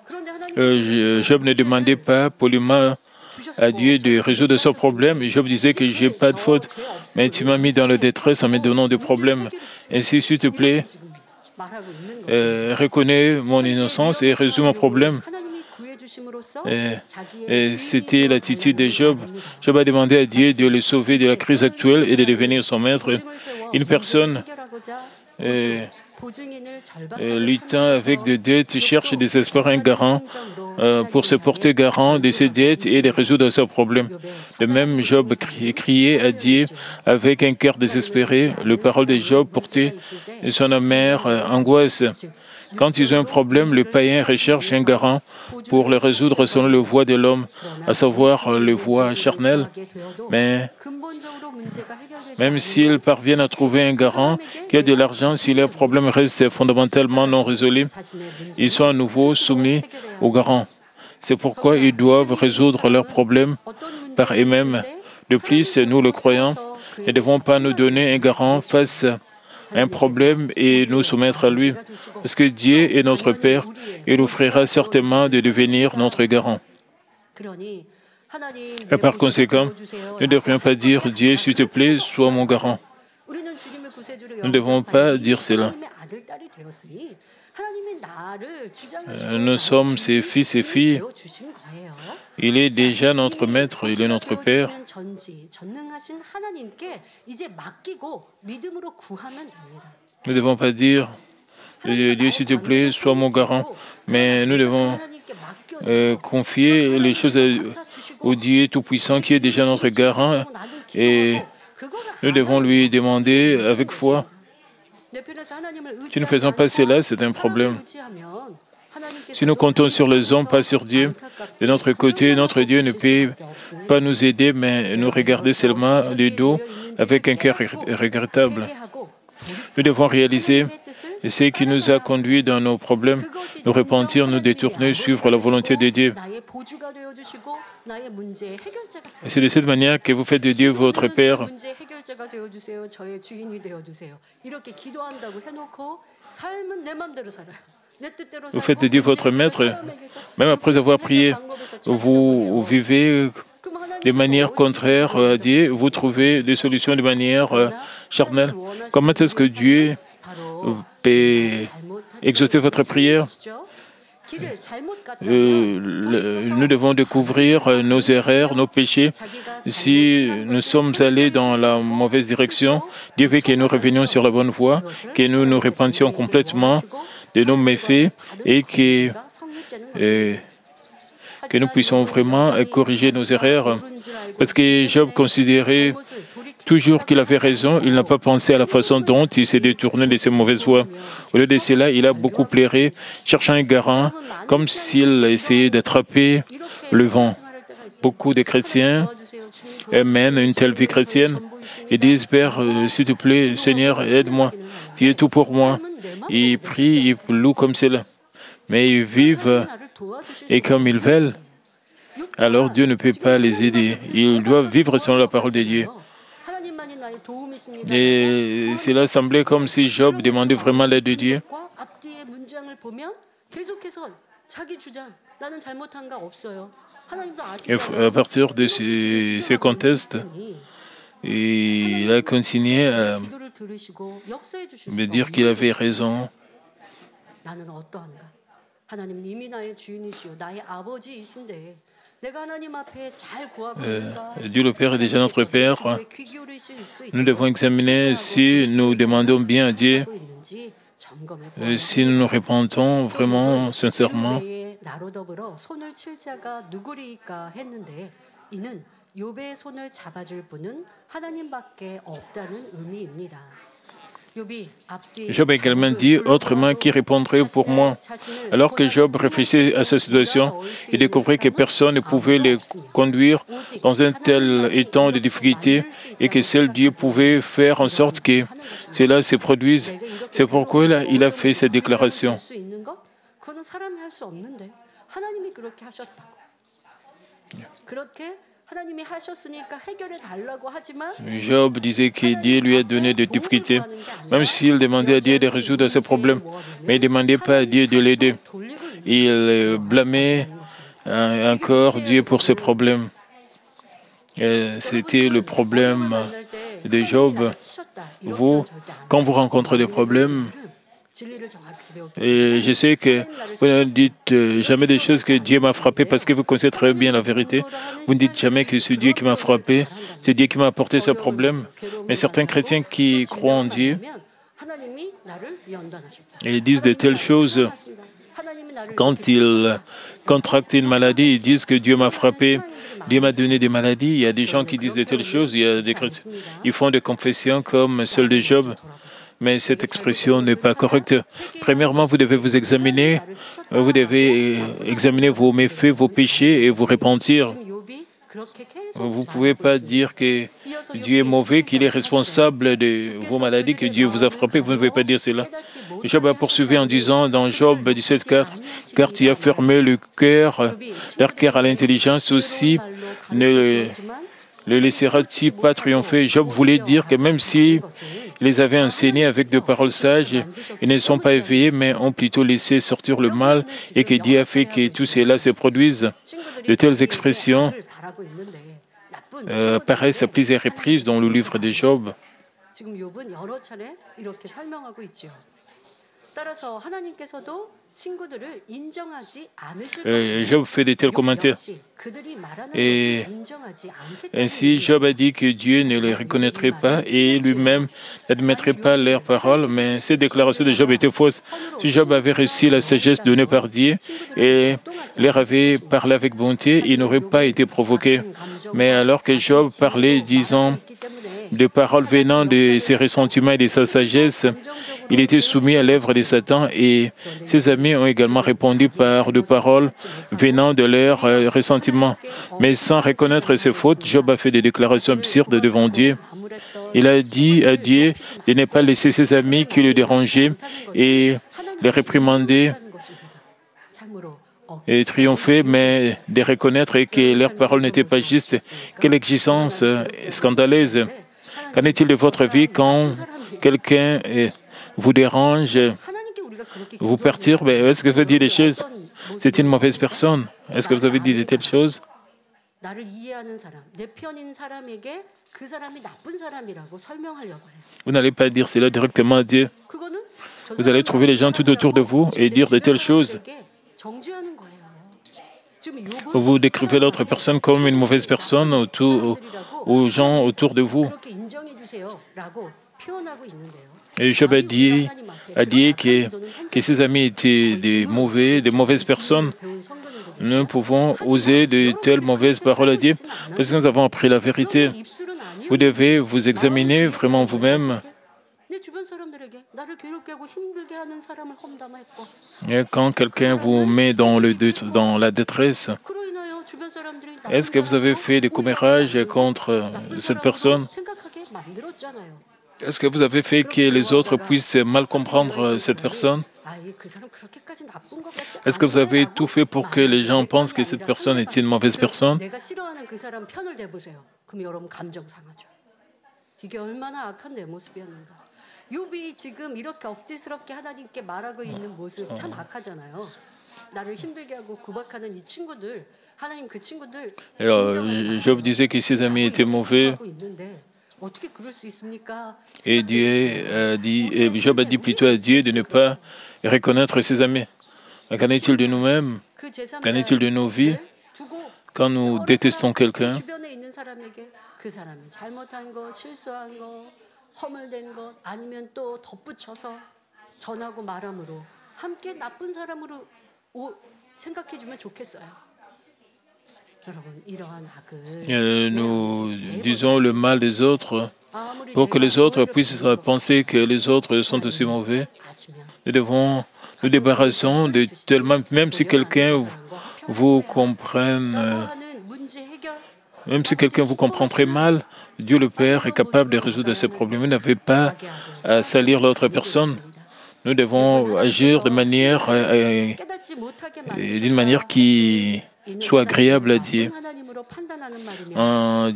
Speaker 2: 그런데 하나님
Speaker 1: Job ne demandait pas poliment à Dieu de résoudre son problème. Job disait que je n'ai pas de faute, mais tu m'as mis dans la détresse en me donnant des problèmes. Ainsi, s'il te plaît, reconnais mon innocence et résous mon problème. Et c'était l'attitude de Job. Job a demandé à Dieu de le sauver de la crise actuelle et de devenir son maître. Une personne luttant avec des dettes cherche désespérément un garant pour se porter garant de ses dettes et de résoudre ses problèmes. De même, Job criait à Dieu avec un cœur désespéré. Les paroles de Job portaient son amère angoisse. Quand ils ont un problème, les païens recherchent un garant pour le résoudre selon le voie de l'homme, à savoir le voie charnelle. Mais même s'ils parviennent à trouver un garant qui a de l'argent, si leur problème reste fondamentalement non résolu, ils sont à nouveau soumis au garant. C'est pourquoi ils doivent résoudre leurs problèmes par eux-mêmes. De plus, nous, les croyants, ne devons pas nous donner un garant face à un problème et nous soumettre à lui. Parce que Dieu est notre Père, il offrira certainement de devenir notre garant. Et par conséquent, nous ne devrions pas dire « Dieu, s'il te plaît, sois mon garant ». Nous ne devons pas dire cela. Nous sommes ses fils et filles. Il est déjà notre maître, il est notre Père. Nous ne devons pas dire, Dieu, s'il te plaît, sois mon garant, mais nous devons confier les choses au Dieu Tout-Puissant qui est déjà notre garant et nous devons lui demander avec foi. Si nous ne faisons pas cela, c'est un problème. Si nous comptons sur les hommes, pas sur Dieu, de notre côté, notre Dieu ne peut pas nous aider, mais nous regarder seulement du dos avec un cœur regrettable. Nous devons réaliser ce qui nous a conduits dans nos problèmes, nous repentir, nous détourner, suivre la volonté de Dieu. Et c'est de cette manière que vous faites de Dieu votre Père. Vous faites de Dieu votre maître, même après avoir prié. Vous vivez de manière contraire à Dieu, vous trouvez des solutions de manière charnelle. Comment est-ce que Dieu peut exaucer votre prière? Nous devons découvrir nos erreurs, nos péchés. Si nous sommes allés dans la mauvaise direction, Dieu veut que nous revenions sur la bonne voie, que nous nous repentions complètement de nos méfaits et que nous puissions vraiment corriger nos erreurs. Parce que Job considérait toujours qu'il avait raison, il n'a pas pensé à la façon dont il s'est détourné de ses mauvaises voies. Au lieu de cela, il a beaucoup pleuré, cherchant un garant, comme s'il essayait d'attraper le vent. Beaucoup de chrétiens mènent une telle vie chrétienne et disent, Père, s'il te plaît, Seigneur, aide-moi, tu es tout pour moi. Ils prient, ils louent comme cela. Mais ils vivent et comme ils veulent, alors Dieu ne peut pas les aider. Ils doivent vivre selon la parole de Dieu. Et cela semblait comme si Job demandait vraiment l'aide de Dieu. Et à partir de ce contexte, il a continué à me dire qu'il avait raison. Dieu le Père est déjà notre Père. Nous devons examiner si nous demandons bien à Dieu, si nous nous repentons vraiment, sincèrement. Job a également dit, autrement, qui répondrait pour moi? Alors que Job réfléchissait à sa situation, il découvrait que personne ne pouvait le conduire dans un tel état de difficulté et que seul Dieu pouvait faire en sorte que cela se produise. C'est pourquoi il a fait cette déclaration. Job disait que Dieu lui a donné des difficultés, même s'il demandait à Dieu de résoudre ses problèmes, mais il ne demandait pas à Dieu de l'aider. Il blâmait encore Dieu pour ses problèmes. C'était le problème de Job. Vous, quand vous rencontrez des problèmes, et je sais que vous ne dites jamais des choses que Dieu m'a frappé parce que vous connaissez très bien la vérité. Vous ne dites jamais que c'est Dieu qui m'a frappé, c'est Dieu qui m'a apporté ce problème. Mais certains chrétiens qui croient en Dieu, ils disent de telles choses. Quand ils contractent une maladie, ils disent que Dieu m'a frappé, Dieu m'a donné des maladies. Il y a des gens qui disent de telles choses. Il y a des chrétiens, ils font des confessions comme celle de Job. Mais cette expression n'est pas correcte. Premièrement, vous devez vous examiner. Vous devez examiner vos méfaits, vos péchés et vous repentir. Vous ne pouvez pas dire que Dieu est mauvais, qu'il est responsable de vos maladies, que Dieu vous a frappé. Vous ne pouvez pas dire cela. Job a poursuivi en disant dans Job 17,4, « Car tu as fermé leur cœur à l'intelligence aussi, ne le laisseras-tu pas triompher ?» Job voulait dire que même si les avait enseignés avec de paroles sages, ils ne sont pas éveillés, mais ont plutôt laissé sortir le mal et que Dieu a fait que tout cela se produise. De telles expressions apparaissent à plusieurs reprises dans le livre de Job.
Speaker 2: 따라서 하나님께서도 친구들을 인정하지 않으실
Speaker 1: Job fait de tels commentaires.
Speaker 2: 그들이 말하는
Speaker 1: Et
Speaker 2: 것을 인정하지 않기
Speaker 1: ainsi, Job a dit que Dieu ne les reconnaîtrait pas et lui-même n'admettrait pas leurs paroles, mais ces déclarations de Job étaient fausses. Si Job avait reçu la sagesse donnée par Dieu et leur avait parlé avec bonté, il n'aurait pas été provoqué. Mais alors que Job parlait, disant des paroles venant de ses ressentiments et de sa sagesse, il était soumis à l'œuvre de Satan et ses amis ont également répondu par des paroles venant de leurs ressentiments. Mais sans reconnaître ses fautes, Job a fait des déclarations absurdes devant Dieu. Il a dit à Dieu de ne pas laisser ses amis qui le dérangeaient et les réprimander et triompher, mais de reconnaître que leurs paroles n'étaient pas justes. Quelle exigence scandaleuse! Qu'en est-il de votre vie quand quelqu'un vous dérange, vous perturbe? Est-ce que vous dites des choses? C'est une mauvaise personne. Est-ce que vous avez dit de telles choses? Vous n'allez pas dire cela directement à Dieu. Vous allez trouver les gens tout autour de vous et dire de telles choses. Vous décrivez l'autre personne comme une mauvaise personne aux gens autour de vous. Et Job a dit que ses amis étaient des mauvaises personnes. Nous pouvons oser de telles mauvaises paroles à Dieu parce que nous avons appris la vérité. Vous devez vous examiner vraiment vous-même. Et quand quelqu'un vous met dans la détresse, est-ce que vous avez fait des commérages contre cette personne? Est-ce que vous avez fait que les autres puissent mal comprendre cette personne? Est-ce que vous avez tout fait pour que les gens pensent que cette personne est une mauvaise personne?
Speaker 2: 욥이 지금 이렇게 억지스럽게 하나님께 말하고 있는 모습 참 악하잖아요. 나를 힘들게 하고 구박하는 이 친구들, 하나님 그 친구들.
Speaker 1: Alors, Job disait que ses amis étaient mauvais. Et Job a dit plutôt à Dieu de ne pas reconnaître ses amis. Qu'en est-il de nous-mêmes? Qu'en est-il de nos vies? Quand nous détestons quelqu'un,
Speaker 2: 허물된 것 아니면 또 덧붙여서 전하고 말함으로 함께 나쁜 사람으로 생각해주면 좋겠어요. 여러분 이러한 악을
Speaker 1: nous disons le mal des autres pour que les autres puissent penser que les autres sont aussi mauvais. Nous devons nous débarrasser de tellement, même si quelqu'un vous comprenne. Même si quelqu'un vous comprend très mal, Dieu le Père est capable de résoudre ces problèmes. Vous n'avez pas à salir l'autre personne. Nous devons agir d'une manière qui soit agréable à Dieu. En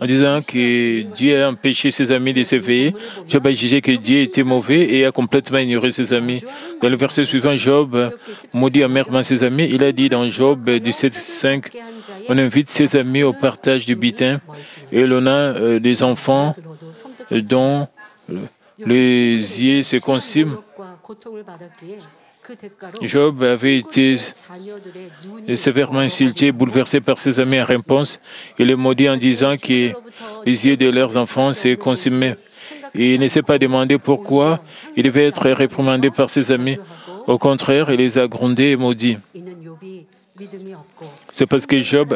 Speaker 1: disant que Dieu a empêché ses amis de s'éveiller, Job a jugé que Dieu était mauvais et a complètement ignoré ses amis. Dans le verset suivant, Job maudit amèrement ses amis. Il a dit dans Job 17:5, on invite ses amis au partage du butin et l'on a des enfants dont les yeux se consument. Job avait été sévèrement insulté, bouleversé par ses amis en réponse. Il les maudit en disant que les yeux de leurs enfants se consumaient. Et il ne s'est pas demandé pourquoi il devait être réprimandé par ses amis. Au contraire, il les a grondés et maudits. C'est parce que Job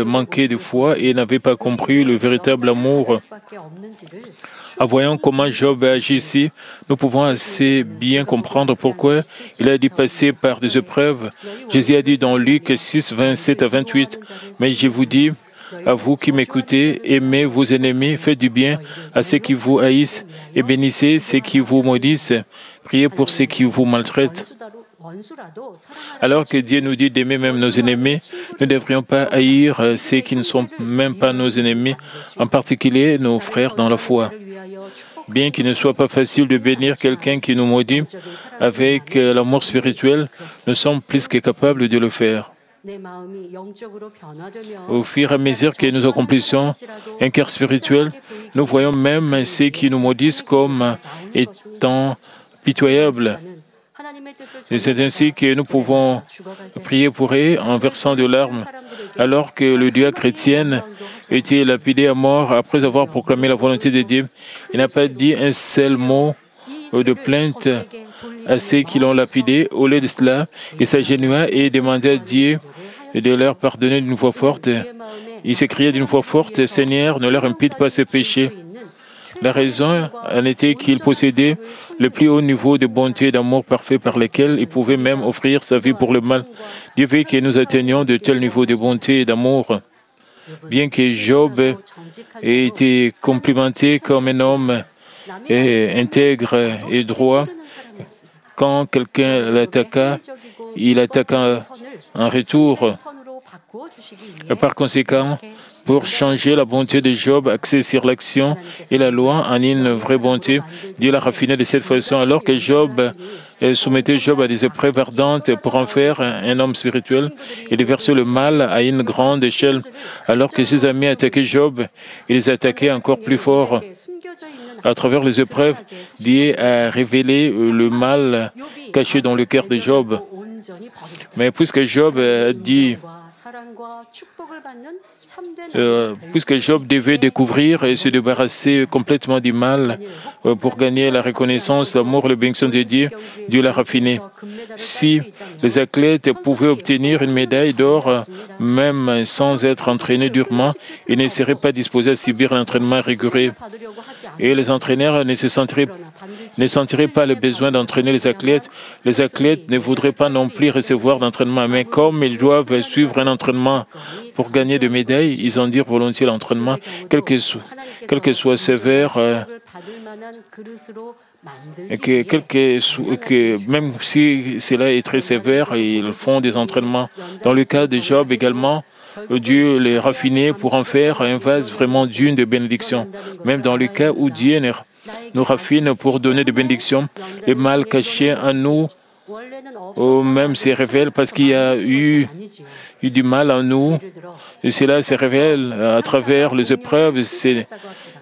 Speaker 1: manquait de foi et n'avait pas compris le véritable amour. En voyant comment Job agit ici, nous pouvons assez bien comprendre pourquoi il a dû passer par des épreuves. Jésus a dit dans Luc 6, 27 à 28, « Mais je vous dis, à vous qui m'écoutez, aimez vos ennemis, faites du bien à ceux qui vous haïssent et bénissez ceux qui vous maudissent, priez pour ceux qui vous maltraitent. » Alors que Dieu nous dit d'aimer même nos ennemis, nous ne devrions pas haïr ceux qui ne sont même pas nos ennemis, en particulier nos frères dans la foi. Bien qu'il ne soit pas facile de bénir quelqu'un qui nous maudit, avec l'amour spirituel, nous sommes plus que capables de le faire. Au fur et à mesure que nous accomplissons un cœur spirituel, nous voyons même ceux qui nous maudissent comme étant pitoyables. Et c'est ainsi que nous pouvons prier pour eux en versant de larmes, alors que le Dieu chrétien était lapidé à mort après avoir proclamé la volonté de Dieu. Il n'a pas dit un seul mot de plainte à ceux qui l'ont lapidé. Au lieu de cela, il s'agenouilla et demanda à Dieu de leur pardonner d'une voix forte. Il s'écria d'une voix forte, « Seigneur, ne leur impute pas ces péchés. » La raison en était qu'il possédait le plus haut niveau de bonté et d'amour parfait par lequel il pouvait même offrir sa vie pour le mal. Dieu veut que nous atteignions de tels niveaux de bonté et d'amour. Bien que Job ait été complimenté comme un homme intègre et droit, quand quelqu'un l'attaqua, il attaqua en retour. Par conséquent, pour changer la bonté de Job axée sur l'action et la loi en une vraie bonté, Dieu l'a raffiné de cette façon. Alors que Job soumettait Job à des épreuves ardentes pour en faire un homme spirituel, il versait le mal à une grande échelle. Alors que ses amis attaquaient Job, il les attaquait encore plus fort. À travers les épreuves, Dieu a révélé le mal caché dans le cœur de Job. Mais puisque Job a dit puisque Job devait découvrir et se débarrasser complètement du mal pour gagner la reconnaissance, l'amour, la bénédiction de Dieu, Dieu l'a raffiné. Si les athlètes pouvaient obtenir une médaille d'or, même sans être entraînés durement, ils ne seraient pas disposés à subir un entraînement rigoureux. Et les entraîneurs ne sentiraient pas le besoin d'entraîner les athlètes. Les athlètes ne voudraient pas non plus recevoir d'entraînement. Mais comme ils doivent suivre un entraînement pour gagner des médailles, ils en dirent volontiers l'entraînement, quel que soit sévère, même si cela est très sévère, ils font des entraînements. Dans le cas de Job également, Dieu les raffinait pour en faire un vase vraiment digne de bénédiction. Même dans le cas où Dieu nous raffine pour donner des bénédictions, le mal caché en nous même se révèle parce qu'il y a eu du mal en nous. Et cela se révèle à travers les épreuves. Ce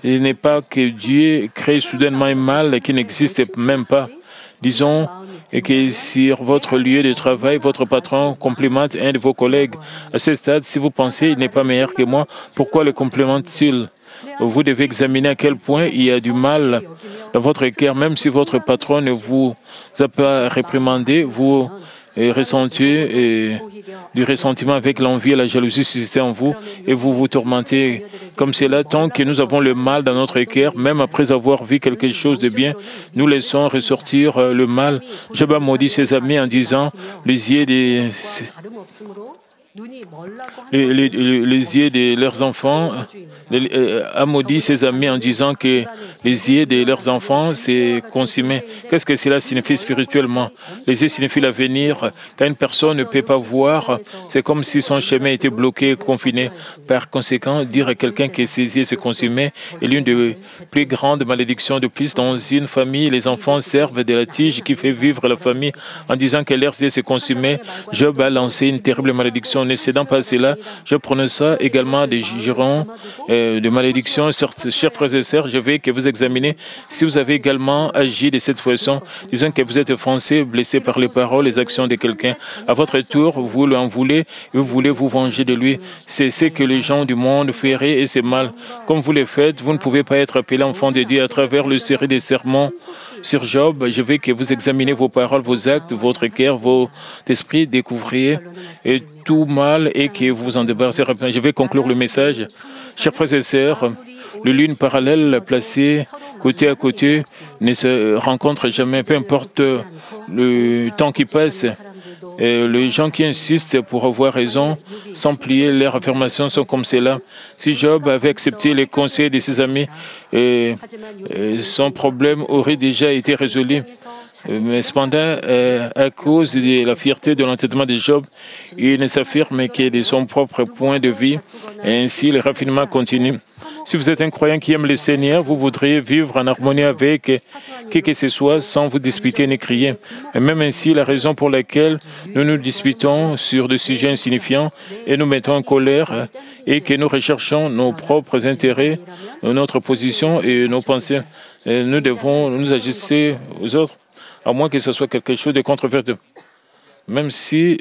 Speaker 1: n'est pas que Dieu crée soudainement un mal qui n'existe même pas. Disons que sur votre lieu de travail, votre patron complimente un de vos collègues. À ce stade, si vous pensez qu'il n'est pas meilleur que moi, pourquoi le complimente-t-il? Vous devez examiner à quel point il y a du mal dans votre cœur. Même si votre patron ne vous a pas réprimandé, vous ressentez du ressentiment avec l'envie et la jalousie suscitées en vous et vous vous tourmentez. Comme cela, tant que nous avons le mal dans notre cœur, même après avoir vu quelque chose de bien, nous laissons ressortir le mal. Job a maudit ses amis en disant « les yeux de leurs enfants, a maudit ses amis en disant que les yeux de leurs enfants s'est consumé. » Qu'est-ce que cela signifie spirituellement? Les yeux signifient l'avenir. Quand une personne ne peut pas voir, c'est comme si son chemin était bloqué, confiné. Par conséquent, dire à quelqu'un que ses yeux se consumaient est l'une des plus grandes malédictions. De plus, dans une famille, les enfants servent de la tige qui fait vivre la famille. En disant que leurs yeux se consumaient, Job a lancé une terrible malédiction. Ne cédant pas à cela, je prononce également des jurons de malédiction. Chers frères et sœurs, je veux que vous examiniez si vous avez également agi de cette façon, disant que vous êtes offensé, blessé par les paroles, les actions de quelqu'un. À votre tour, vous l'en voulez et vous voulez vous venger de lui. C'est ce que les gens du monde feraient et c'est mal. Comme vous le faites, vous ne pouvez pas être appelé enfant de Dieu à travers le série des sermons sur Job. Je veux que vous examinez vos paroles, vos actes, votre cœur, votre esprit, découvriez tout mal et que vous vous en débarrassez rapidement. Je vais conclure le message. Chers frères et sœurs, les lunes parallèles placées côté à côté ne se rencontrent jamais, peu importe le temps qui passe. Et les gens qui insistent pour avoir raison, sans plier leurs affirmations, sont comme cela. Si Job avait accepté les conseils de ses amis, son problème aurait déjà été résolu. Mais cependant, à cause de la fierté de l'entêtement de Job, il ne s'affirme que de son propre point de vue, et ainsi le raffinement continue. Si vous êtes un croyant qui aime le Seigneur, vous voudriez vivre en harmonie avec qui que ce soit sans vous disputer ni crier. Et même ainsi, la raison pour laquelle nous nous disputons sur des sujets insignifiants et nous mettons en colère et que nous recherchons nos propres intérêts, notre position et nos pensées, et nous devons nous ajuster aux autres, à moins que ce soit quelque chose de controversé. Même si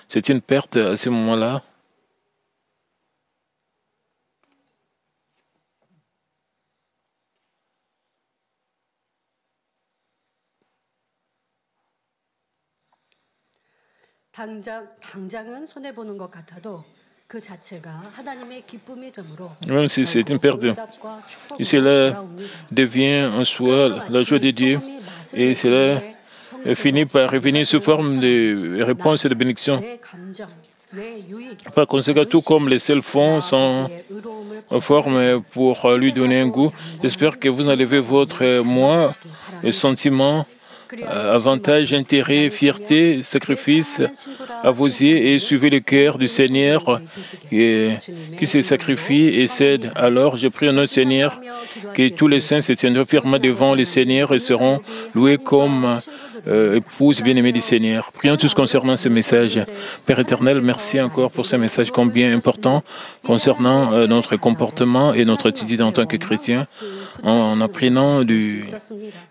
Speaker 1: c'est une perte à ce moment-là. Même si c'est une perte, et cela devient en soi la joie de Dieu, et cela finit par revenir sous forme de réponse et de bénédiction. Par conséquent, tout comme les sels font sont en forme pour lui donner un goût, j'espère que vous enlevez votre moi, les sentiments, avantages, intérêts, fierté, sacrifice à vos yeux et suivez le cœur du Seigneur qui se sacrifie et cède. Alors, je prie au nom du Seigneur que tous les saints se tiendront fermement devant le Seigneur et seront loués comme épouse bien-aimée du Seigneur. Prions tous concernant ce message. Père éternel, merci encore pour ce message combien important concernant notre comportement et notre attitude en tant que chrétien. En apprenant des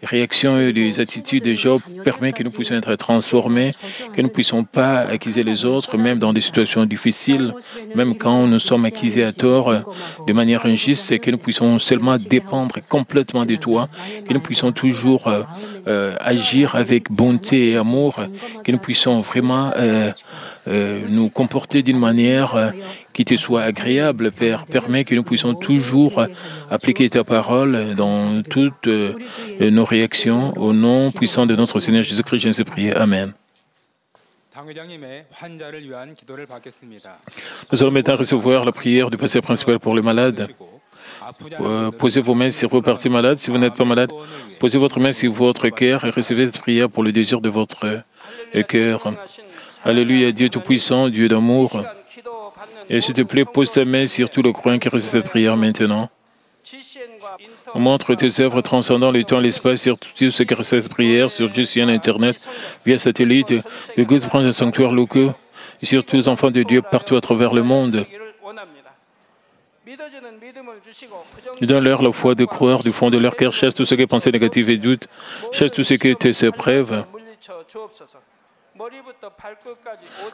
Speaker 1: réactions et des attitudes de Job, permet que nous puissions être transformés, que nous ne puissions pas accuser les autres, même dans des situations difficiles, même quand nous sommes accusés à tort de manière injuste, et que nous puissions seulement dépendre complètement de toi, que nous puissions toujours agir avec bonté et amour, que nous puissions vraiment nous comporter d'une manière qui te soit agréable, Père. Permets que nous puissions toujours appliquer ta parole dans toutes nos réactions. Au nom puissant de notre Seigneur Jésus-Christ, je vous prie. Amen. Nous allons maintenant recevoir la prière du pasteur principal pour les malades. Posez vos mains sur vos parties malades. Si vous n'êtes pas malade, posez votre main sur votre cœur et recevez cette prière pour le désir de votre cœur. Alléluia, Dieu Tout-Puissant, Dieu d'amour. Et s'il te plaît, pose ta main sur tout le croyant qui reçoit cette prière maintenant. Montre tes œuvres transcendant le temps et l'espace sur tout ce qui reçoit cette prière, sur GCN, Internet, via satellite, l'Église branche de sanctuaire locaux, et sur tous les enfants de Dieu partout à travers le monde. Donne-leur la foi de croire du fond de leur cœur, chasse tout ce qui est pensée négative et doute, chasse tout ce qui est tes épreuves.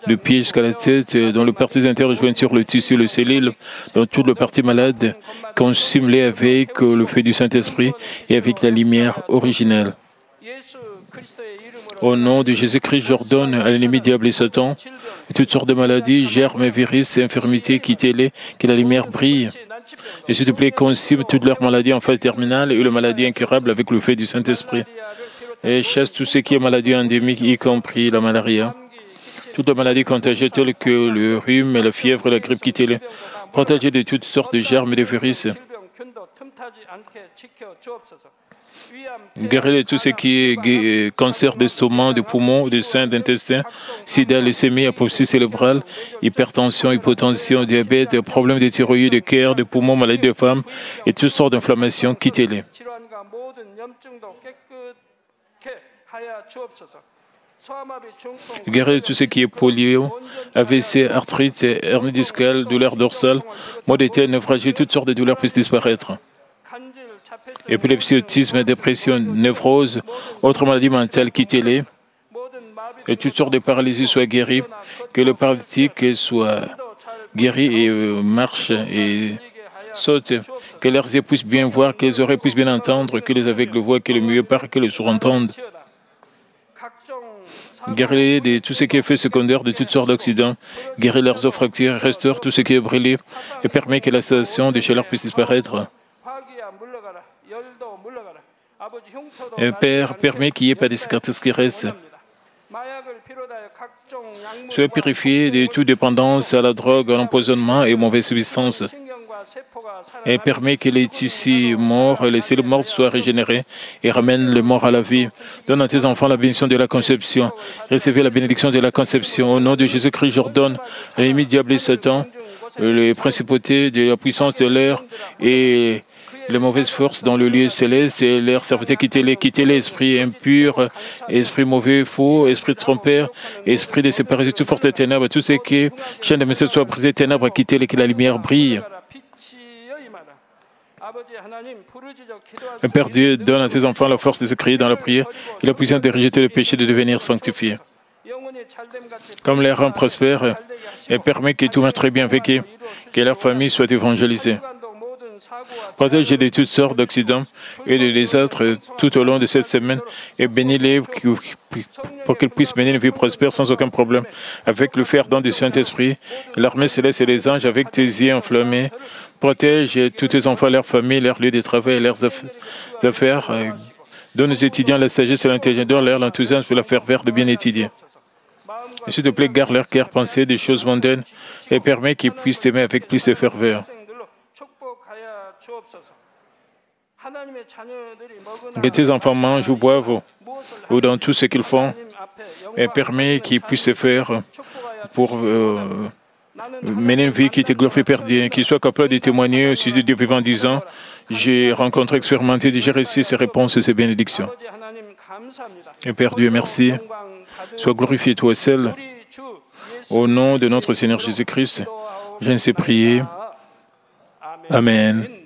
Speaker 1: Le pied jusqu'à la tête, dans le partie interne jointure, le tissu, le cellule, dans toute la partie malade, consumé avec le feu du Saint-Esprit et avec la lumière originelle. Au nom de Jésus-Christ, j'ordonne à l'ennemi diable et Satan, toutes sortes de maladies, germes, virus et infirmités, quittez-les, que la lumière brille. Et s'il te plaît, consume toutes leurs maladies en phase terminale et les maladies incurables avec le feu du Saint-Esprit. Et chasse tout ce qui est maladie endémique, y compris la malaria. Toutes les maladies contagieuses telles que le rhume, la fièvre, la grippe, quittez-les. Protégez de toutes sortes de germes et de virus. Guéris tout ce qui est cancer d'estomac, de poumons, de sein, d'intestin, sida, leucémie, apoplexie cérébrale, hypertension, hypotension, diabète, problèmes de thyroïde, de cœur, de poumons, maladies de femmes et toutes sortes d'inflammations, quittez-les. Guéris tout ce qui est polio, AVC, arthrite, hernie discale, douleur dorsale, maux de tête, névralgie, toutes sortes de douleurs puissent disparaître. Épilepsie, autisme, dépression, névrose, autres maladies mentales, quittez-les. Et toutes sortes de paralysies soient guéries, que le paralytique soit guéri et marche et saute, que leurs yeux puissent bien voir, que les oreilles puissent bien entendre, que les aveugles voient, que les muets parlent, que les sourds entendent. Guéris de tout ce qui est fait secondaire de toutes sortes d'accidents, guéris leurs os fracturés, restaure tout ce qui est brûlé et permet que la sensation de chaleur puisse disparaître. Et Père, permet qu'il n'y ait pas de cicatrices qui restent. Sois purifié de toute dépendance à la drogue, à l'empoisonnement et aux mauvaises substances. Et permet que les tissus morts, les cellules mortes soient régénérées et ramène les morts à la vie. Donne à tes enfants la bénédiction de la conception. Recevez la bénédiction de la conception. Au nom de Jésus-Christ, j'ordonne à l'ennemi diable et Satan les principautés de la puissance de l'air et les mauvaises forces dans le lieu céleste et leurs serviteurs, quittez-les, esprits impurs, esprits mauvais, faux, esprits trompeurs, esprits de séparation, toute force des ténèbres, tout ce qui est chaîne de message soit brisé, ténèbres, quittez-les, que la lumière brille. Le Père Dieu donne à ses enfants la force de se crier dans la prière et la puissance de rejeter le péché et de devenir sanctifiés. Comme les rend prospères et permet que tout marche très bien avec eux, que leur famille soit évangélisée. Protège de toutes sortes d'accidents et de désastres tout au long de cette semaine et bénis-les pour qu'ils puissent mener une vie prospère sans aucun problème. Avec le fer ardent du Saint-Esprit, l'armée céleste et les anges avec tes yeux enflammés, protège tous tes enfants, leurs familles, leurs lieux de travail et leurs affaires. Donne aux étudiants la sagesse et l'intelligence, donne leur l'enthousiasme et la ferveur de bien étudier. Et s'il te plaît, garde leur cœur pensée des choses mondaines et permets qu'ils puissent t'aimer avec plus de ferveur. Que tes enfants mangent ou boivent ou dans tout ce qu'ils font et permets qu'ils puissent se faire pour mener une vie qui te glorifie, Père Dieu, qu'ils soient capables de témoigner au sujet de Dieu vivant en disant j'ai rencontré, expérimenté, déjà reçu ces réponses et ces bénédictions. Et Père Dieu, merci. Sois glorifié, toi seul. Au nom de notre Seigneur Jésus-Christ, je ne sais prier. Amen.